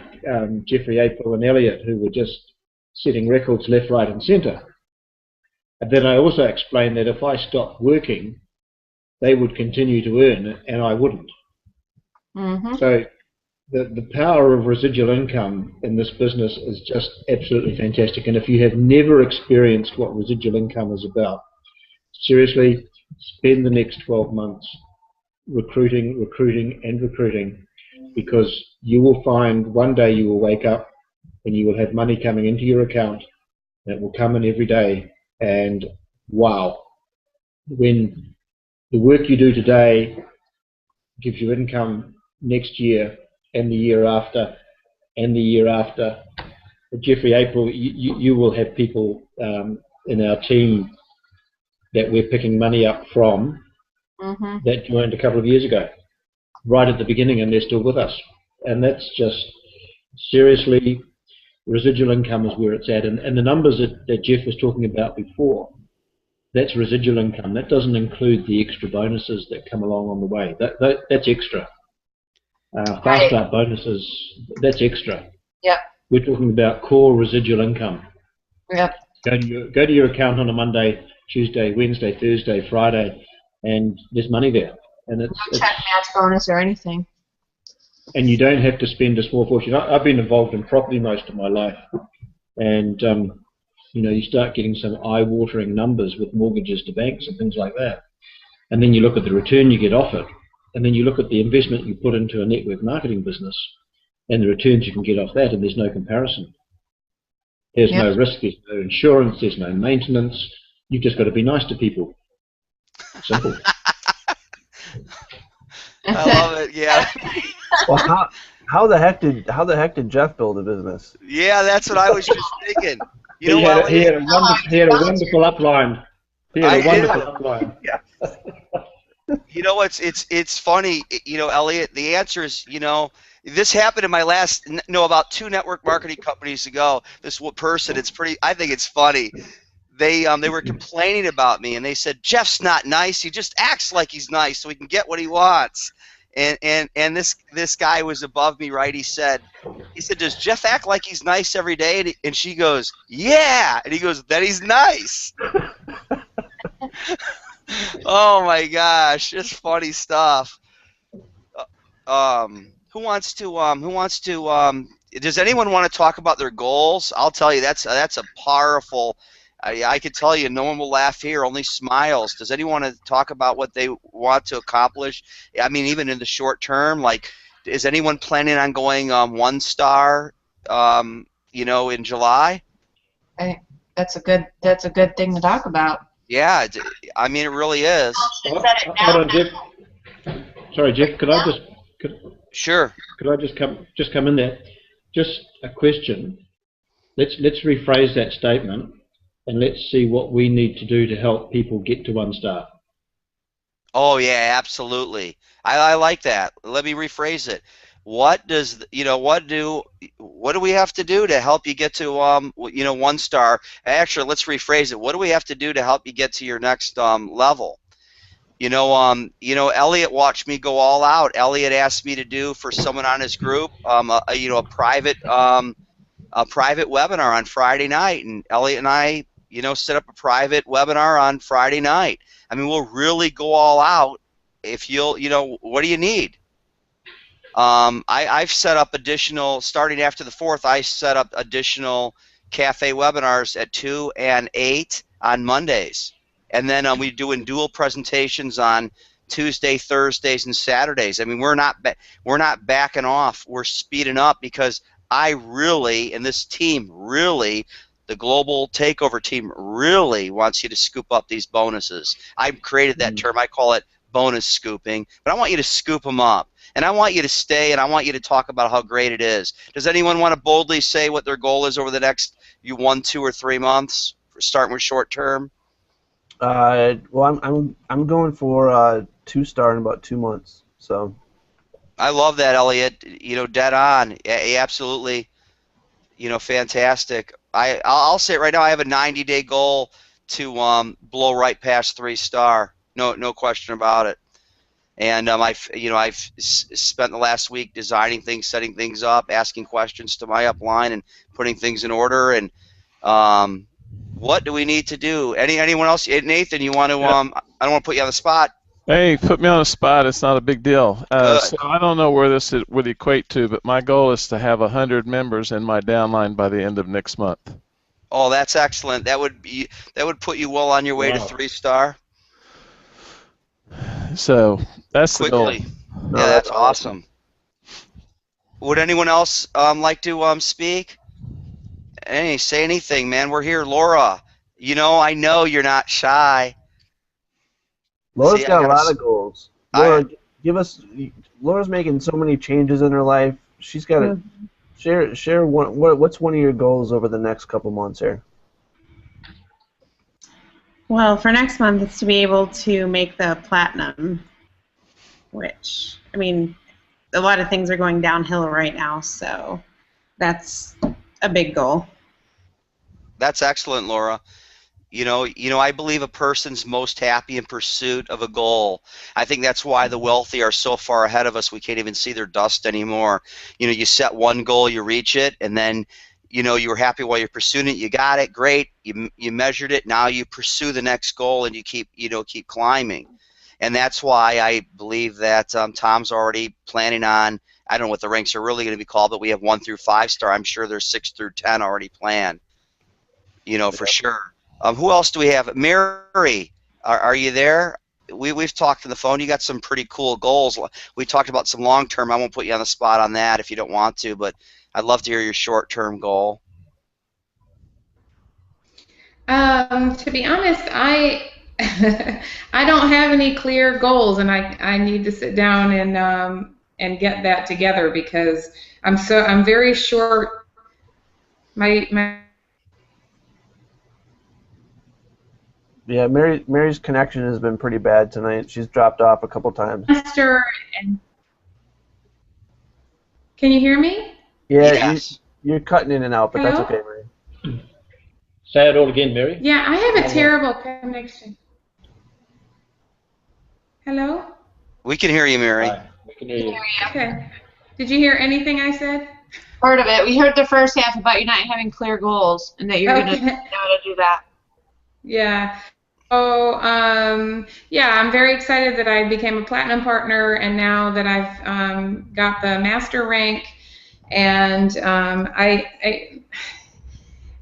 Jeffrey, April, and Elliot, who were just setting records left, right, and centre. And then I also explained that if I stopped working, they would continue to earn, and I wouldn't. Mm-hmm. So the power of residual income in this business is just absolutely fantastic. And if you have never experienced what residual income is about, seriously, spend the next 12 months recruiting, because you will find one day you will wake up and you will have money coming into your account, and it will come in every day. And wow, when the work you do today gives you income next year and the year after and the year after. Jeffrey, April, you will have people in our team that we're picking money up from that joined a couple of years ago, right at the beginning, and they're still with us. And that's just, seriously, residual income is where it's at. And the numbers that Jeff was talking about before, that's residual income. That doesn't include the extra bonuses that come along on the way. That's extra. Fast start bonuses, that's extra. Yep. We're talking about core residual income. Yep. Go to your account on a Monday, Tuesday, Wednesday, Thursday, Friday, and there's money there. And it's No check match bonus or anything. And you don't have to spend a small fortune. I've been involved in property most of my life, and you start getting some eye-watering numbers with mortgages to banks and things like that. And then you look at the return you get off it, and then you look at the investment you put into a network marketing business and the returns you can get off that, and there's no comparison. There's no risk, there's no insurance, there's no maintenance. You've just got to be nice to people. Simple. I love it, yeah. Well, how the heck did Jeff build a business? Yeah, that's what I was just thinking. He had a wonderful upline. He had a wonderful upline. Yeah. You know what's it's funny, Elliot, the answer is, this happened in my about 2 network marketing companies ago. This person, I think it's funny. They were complaining about me, and they said, Jeff's not nice, he just acts like he's nice so he can get what he wants. And this guy was above me, right? He said, does Jeff act like he's nice every day? And she goes, yeah. And he goes, then he's nice. Oh my gosh, just funny stuff. Who wants to does anyone want to talk about their goals? I'll tell you, that's a powerful, I could tell you, no one will laugh here, only smiles. Does anyone want to talk about what they want to accomplish? I mean, even in the short term, like, is anyone planning on going 1-star, in July? That's a good thing to talk about. Yeah, I mean, it really is. Hold on, Jeff. Sorry, Jeff. Sure. Could I just come in there? Just a question. Let's rephrase that statement, and let's see what we need to do to help people get to 1-star. Oh yeah, absolutely. I like that. Let me rephrase it. What do we have to do to help you get to 1-star? Actually, let's rephrase it. What do we have to do to help you get to your next level? Elliot watched me go all out. Elliot asked me to do for someone on his group, a private webinar on Friday night, and Elliot and I, set up a private webinar on Friday night. I mean, we'll really go all out. If what do you need? I've set up additional, starting after the 4th, I set up additional cafe webinars at 2 and 8 on Mondays. And then we're doing dual presentations on Tuesday, Thursdays, and Saturdays. I mean, we're not backing off. We're speeding up because I really, and this team really, the global takeover team really wants you to scoop up these bonuses. I've created that term. I call it bonus scooping, but I want you to scoop them up. And I want you to stay, and I want you to talk about how great it is. Does anyone want to boldly say what their goal is over the next 1, 2, or 3 months, starting with short term? Well, I'm going for 2-star in about 2 months. So. I love that, Elliot. You know, dead on. Absolutely. You know, fantastic. I'll say it right now. I have a 90-day goal to blow right past 3-star. No question about it. And I've spent the last week designing things, setting things up, asking questions to my upline, and putting things in order. And what do we need to do? Anyone else? Nathan, you want to? I don't want to put you on the spot. Hey, put me on the spot. It's not a big deal. Good. So I don't know where this would equate to, but my goal is to have 100 members in my downline by the end of next month. Oh, that's excellent. That would put you well on your way to 3-star. So that's Quickly. the goal. Yeah, that's awesome. Would anyone else like to speak? Say anything, man. We're here. Laura, you know, I know you're not shy. Laura's got a lot of goals. Laura, Laura's making so many changes in her life. She's got to share what's one of your goals over the next couple months here? Well, for next month, it's to be able to make the platinum, which, I mean, a lot of things are going downhill right now, so that's a big goal. That's excellent, Laura. You know, I believe a person's most happy in pursuit of a goal. I think that's why the wealthy are so far ahead of us, we can't even see their dust anymore. You know, you set one goal, you reach it, and then, you know, you were happy while you're pursuing it. You got it, great. You measured it. Now you pursue the next goal, and you keep climbing. And that's why I believe that Tom's already planning on, I don't know what the ranks are really going to be called, but we have 1 through 5-star. I'm sure there's 6 through 10 already planned, you know, for sure. Who else do we have? Mary, are you there? We've talked on the phone. You got some pretty cool goals. We talked about some long-term. I won't put you on the spot on that if you don't want to, but I'd love to hear your short-term goal. To be honest, I I don't have any clear goals, and I need to sit down and get that together because I'm very short. Yeah, Mary's connection has been pretty bad tonight. She's dropped off a couple times. Can you hear me? Yeah, yes. You're cutting in and out, but that's okay, Mary. Say it all again, Mary. Yeah, I have a terrible connection. Hello? We can hear you, Mary. Hi, we can hear you. Okay. Did you hear anything I said? Part of it. We heard the first half about you not having clear goals and that you're going to know how to do that. Yeah. So, yeah, I'm very excited that I became a platinum partner, and now that I've got the master rank, and I'd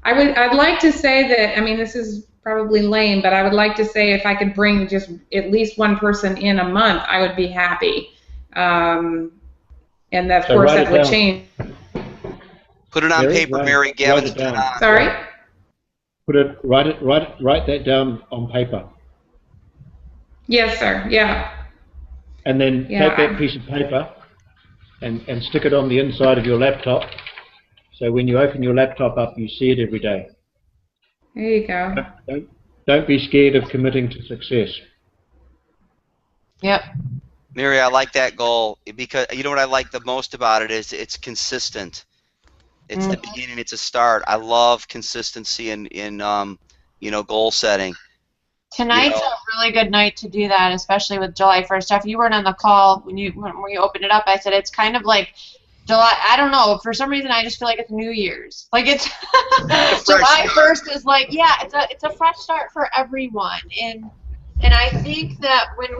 like to say that, I mean, this is probably lame, but I would like to say if I could bring just at least one person in a month, I would be happy. And of course that would change. Put it on paper, Mary. Gavin's been on. Sorry? Write that down on paper. Yes, sir. Yeah. And then take that piece of paper and stick it on the inside of your laptop. So when you open your laptop up, you see it every day. There you go. Don't be scared of committing to success. Yep. Mary, I like that goal because you know what I like the most about it is it's consistent. It's the beginning. It's a start. I love consistency in you know, goal setting. Tonight's a really good night to do that, especially with July 1st stuff. You weren't on the call when we opened it up. I said it's kind of like July. I don't know. For some reason, I just feel like it's New Year's. Like it's July 1st is like, yeah, it's a fresh start for everyone. And I think that when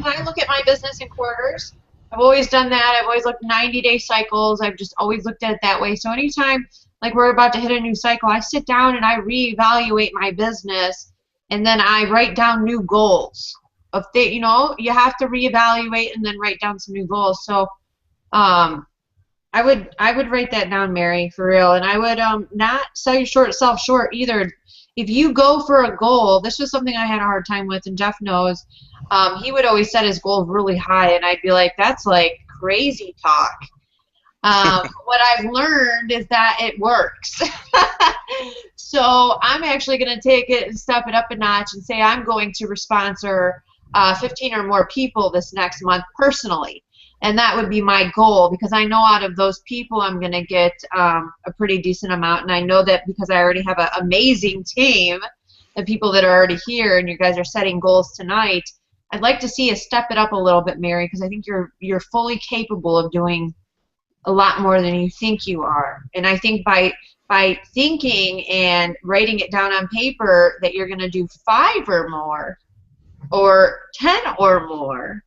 I look at my business in quarters, I've always done that. I've always looked 90-day cycles. I've just always looked at it that way. So anytime like we're about to hit a new cycle, I sit down and I reevaluate my business, and then I write down new goals. You know, you have to reevaluate and then write down some new goals. So, I would write that down, Mary, for real, and I would not sell yourself short either. If you go for a goal, this was something I had a hard time with, and Jeff knows. He would always set his goals really high, and I'd be like, that's like crazy talk. What I've learned is that it works. So I'm actually going to take it and step it up a notch and say I'm going to sponsor 15 or more people this next month personally. And that would be my goal, because I know out of those people I'm going to get a pretty decent amount. And I know that because I already have an amazing team of people that are already here, and you guys are setting goals tonight, I'd like to see you step it up a little bit, Mary, because I think you're fully capable of doing a lot more than you think you are. And I think by thinking and writing it down on paper that you're going to do 5 or more or 10 or more,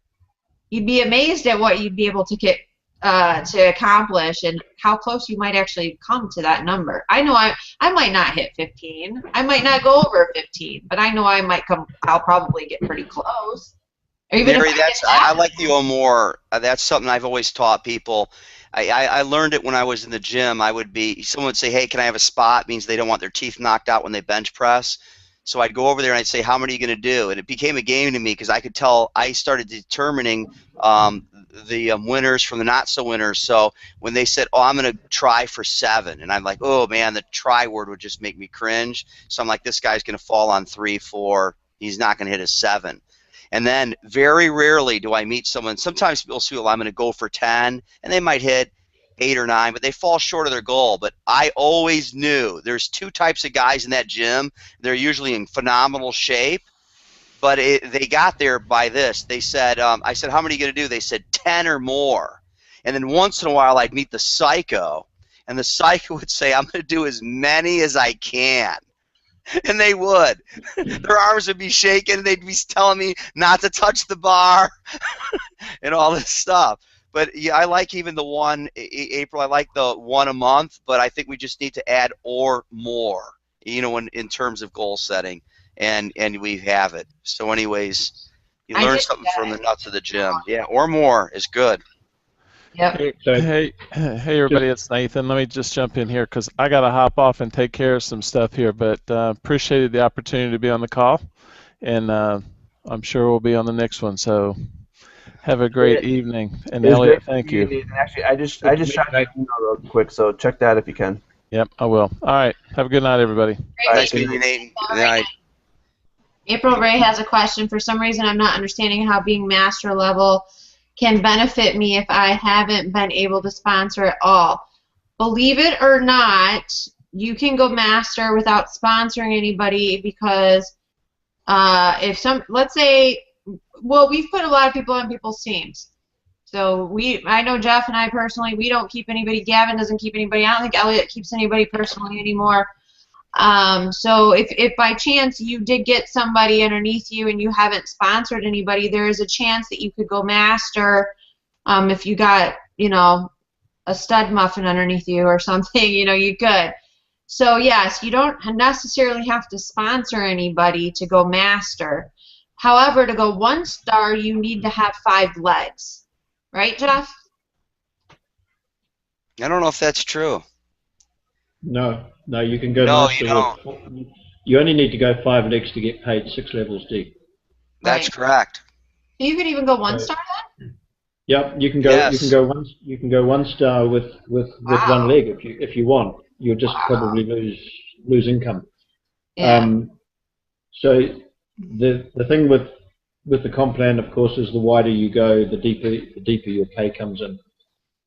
you'd be amazed at what you'd be able to get to accomplish and how close you might actually come to that number. I know I might not hit 15. I might not go over 15, but I know I'll probably get pretty close. Or even Mary, if I like the O more. That's something I've always taught people. I learned it when I was in the gym. Someone would say, hey, can I have a spot? It means they don't want their teeth knocked out when they bench press. So I'd go over there and I'd say, how many are you going to do? And it became a game to me because I could tell I started determining the winners from the not so winners. So when they said, oh, I'm going to try for 7, and I'm like, oh man, the try word would just make me cringe. So I'm like, this guy's going to fall on 3, 4. He's not going to hit a 7. And then very rarely do I meet someone. Sometimes people say, well, I'm going to go for 10, and they might hit 8 or 9, but they fall short of their goal. But I always knew there's 2 types of guys in that gym. They're usually in phenomenal shape, but they got there by this. They said, I said, how many are you going to do? They said 10 or more. And then once in a while I'd meet the psycho, and the psycho would say, I'm going to do as many as I can. And they would. Their arms would be shaking, and they'd be telling me not to touch the bar and all this stuff. But yeah, I like even the one, April, I like the 1 a month, but I think we just need to add or more, you know, in terms of goal setting, and we have it. So anyways, you learn something from the nuts of the gym. Yeah, or more is good. Yep. Hey, everybody, it's Nathan. Let me just jump in here because I got to hop off and take care of some stuff here, but appreciated the opportunity to be on the call, and I'm sure we'll be on the next one. So have a great evening. And Elliot, thank you. Actually, I just shot you an email real quick, so check that if you can. Yep, I will. All right. Have a good night, everybody. Nice meeting you, Nathan. Good night. April Ray has a question. For some reason, I'm not understanding how being master level can benefit me if I haven't been able to sponsor at all. Believe it or not, you can go master without sponsoring anybody, because let's say, well, we've put a lot of people on people's teams. So I know Jeff and I personally, we don't keep anybody. Gavin doesn't keep anybody. I don't think Elliot keeps anybody personally anymore. So if by chance you did get somebody underneath you and you haven't sponsored anybody, there is a chance that you could go master if you got, you know, a stud muffin underneath you or something, you know, you could. So yes, you don't necessarily have to sponsor anybody to go master. However, to go 1 star, you need to have 5 legs. Right, Jeff? I don't know if that's true. No, you can go No, master you don't. You only need to go 5 legs to get paid 6 levels deep. That's correct. You could even go 1 star then? Yep, you can go. Yes. You can go 1 star with Wow. 1 leg if you want. You'll just probably lose income. Yeah. So the thing with the comp plan, of course, is the wider you go, the deeper your pay comes in,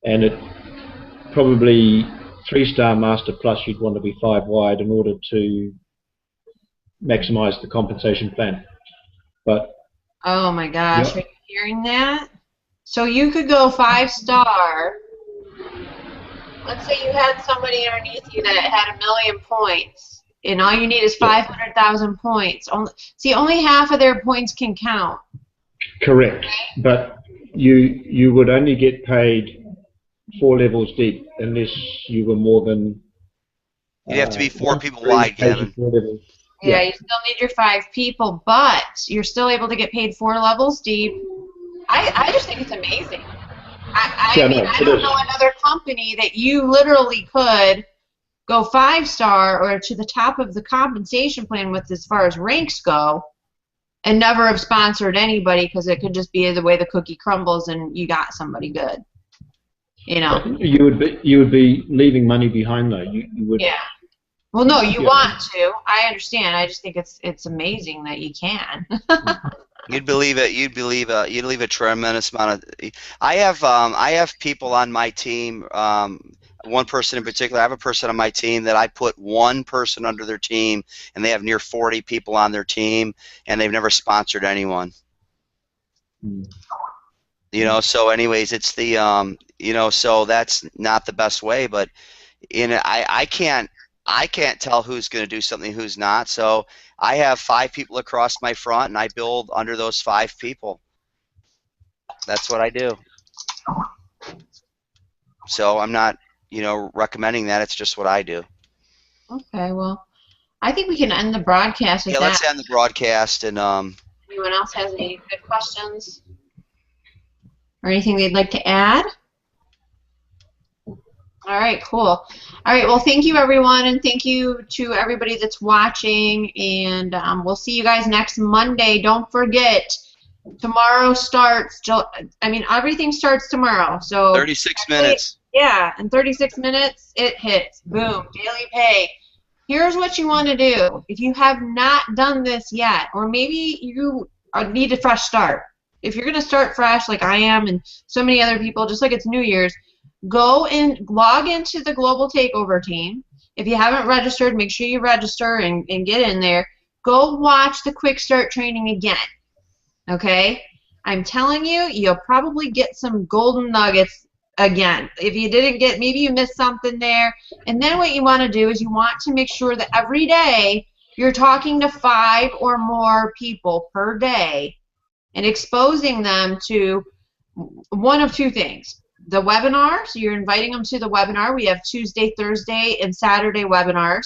and it probably 3-star master plus you'd want to be 5 wide in order to maximize the compensation plan. But Oh my gosh, are you hearing that? So you could go 5-star. Let's say you had somebody underneath you that had 1 million points, and all you need is 500,000 points. Only half of their points can count. correct, but you would only get paid 4 levels deep unless you were more than. You'd have to be 4 people wide, Kevin. Yeah, you still need your 5 people, but you're still able to get paid 4 levels deep. I just think it's amazing. I mean, I don't know another company that you literally could go 5-star or to the top of the compensation plan with as far as ranks go and never have sponsored anybody because it could just be the way the cookie crumbles and you got somebody good. You know. You would be leaving money behind though. You would. Yeah. Well, no, you want to. I understand. I just think it's amazing that you can. You'd believe it. You'd believe a tremendous amount of. I have people on my team. One person in particular. I have a person on my team that I put one person under their team, and they have near 40 people on their team, and they've never sponsored anyone. You know. So, anyways, it's the you know. So that's not the best way, but I can't tell who's going to do something, who's not. So I have 5 people across my front, and I build under those 5 people. That's what I do. So I'm not, you know, recommending that. It's just what I do. Okay, well, I think we can end the broadcast with that. Yeah, let's end the broadcast. And anyone else has any good questions or anything they'd like to add? All right, cool. All right, well, thank you, everyone, and thank you to everybody that's watching, and we'll see you guys next Monday. Don't forget, tomorrow starts, I mean, everything starts tomorrow. So 36 minutes. Yeah, in 36 minutes, it hits. Boom, daily pay. Here's what you want to do. If you have not done this yet, or maybe you need a fresh start. If you're going to start fresh like I am and so many other people, just like it's New Year's, go and log into the Global Takeover team. If you haven't registered, make sure you register and get in there. Go watch the Quick Start training again. Okay? I'm telling you, you'll probably get some golden nuggets again. If you didn't get, maybe you missed something there. And then what you want to do is you want to make sure that every day you're talking to 5 or more people per day and exposing them to one of 2 things. The webinar, so you're inviting them to the webinar. We have Tuesday, Thursday, and Saturday webinars,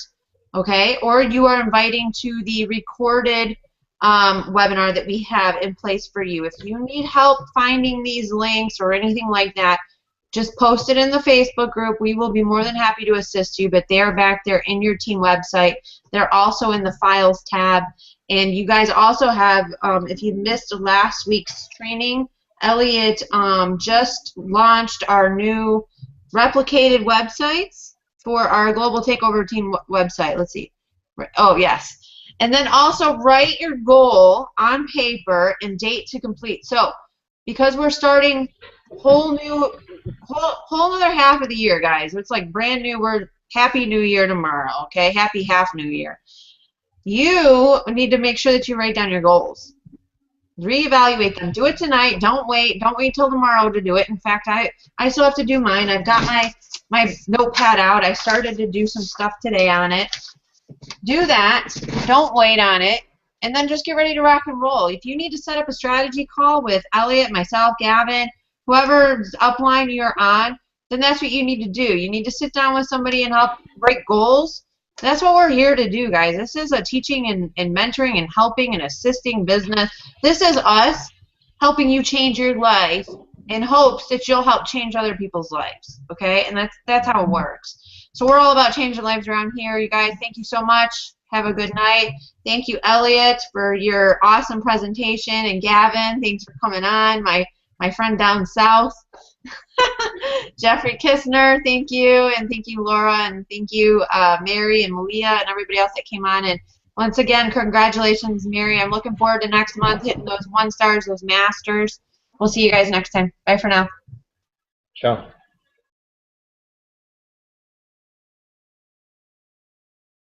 okay? Or you are inviting to the recorded webinar that we have in place for you. If you need help finding these links or anything like that, just post it in the Facebook group. We will be more than happy to assist you, but they are back there in your team website. They're also in the Files tab. And you guys also have, if you missed last week's training, Elliot just launched our new replicated websites for our Global Takeover Team website. Let's see. Oh, yes. And then also write your goal on paper and date to complete. So because we're starting whole other half of the year, guys. It's like brand new. We're Happy New Year tomorrow, okay? Happy half New Year. You need to make sure that you write down your goals. Reevaluate them. Do it tonight. Don't wait. Don't wait till tomorrow to do it. In fact, I still have to do mine. I've got my notepad out. I started to do some stuff today on it. Do that. Don't wait on it. And then just get ready to rock and roll. If you need to set up a strategy call with Elliot, myself, Gavin, whoever's upline you're on, then that's what you need to do. You need to sit down with somebody and help break goals. That's what we're here to do, guys. This is a teaching and mentoring and helping and assisting business. This is us helping you change your life in hopes that you'll help change other people's lives, okay? And that's how it works. So we're all about changing lives around here. You guys, thank you so much. Have a good night. Thank you, Elliot, for your awesome presentation. And Gavin, thanks for coming on. My friend down south. Jeffrey Kistner, thank you. And thank you, Laura. And thank you, Mary and Malia and everybody else that came on. And once again, congratulations, Mary. I'm looking forward to next month hitting those 1-stars, those masters. We'll see you guys next time. Bye for now. Ciao.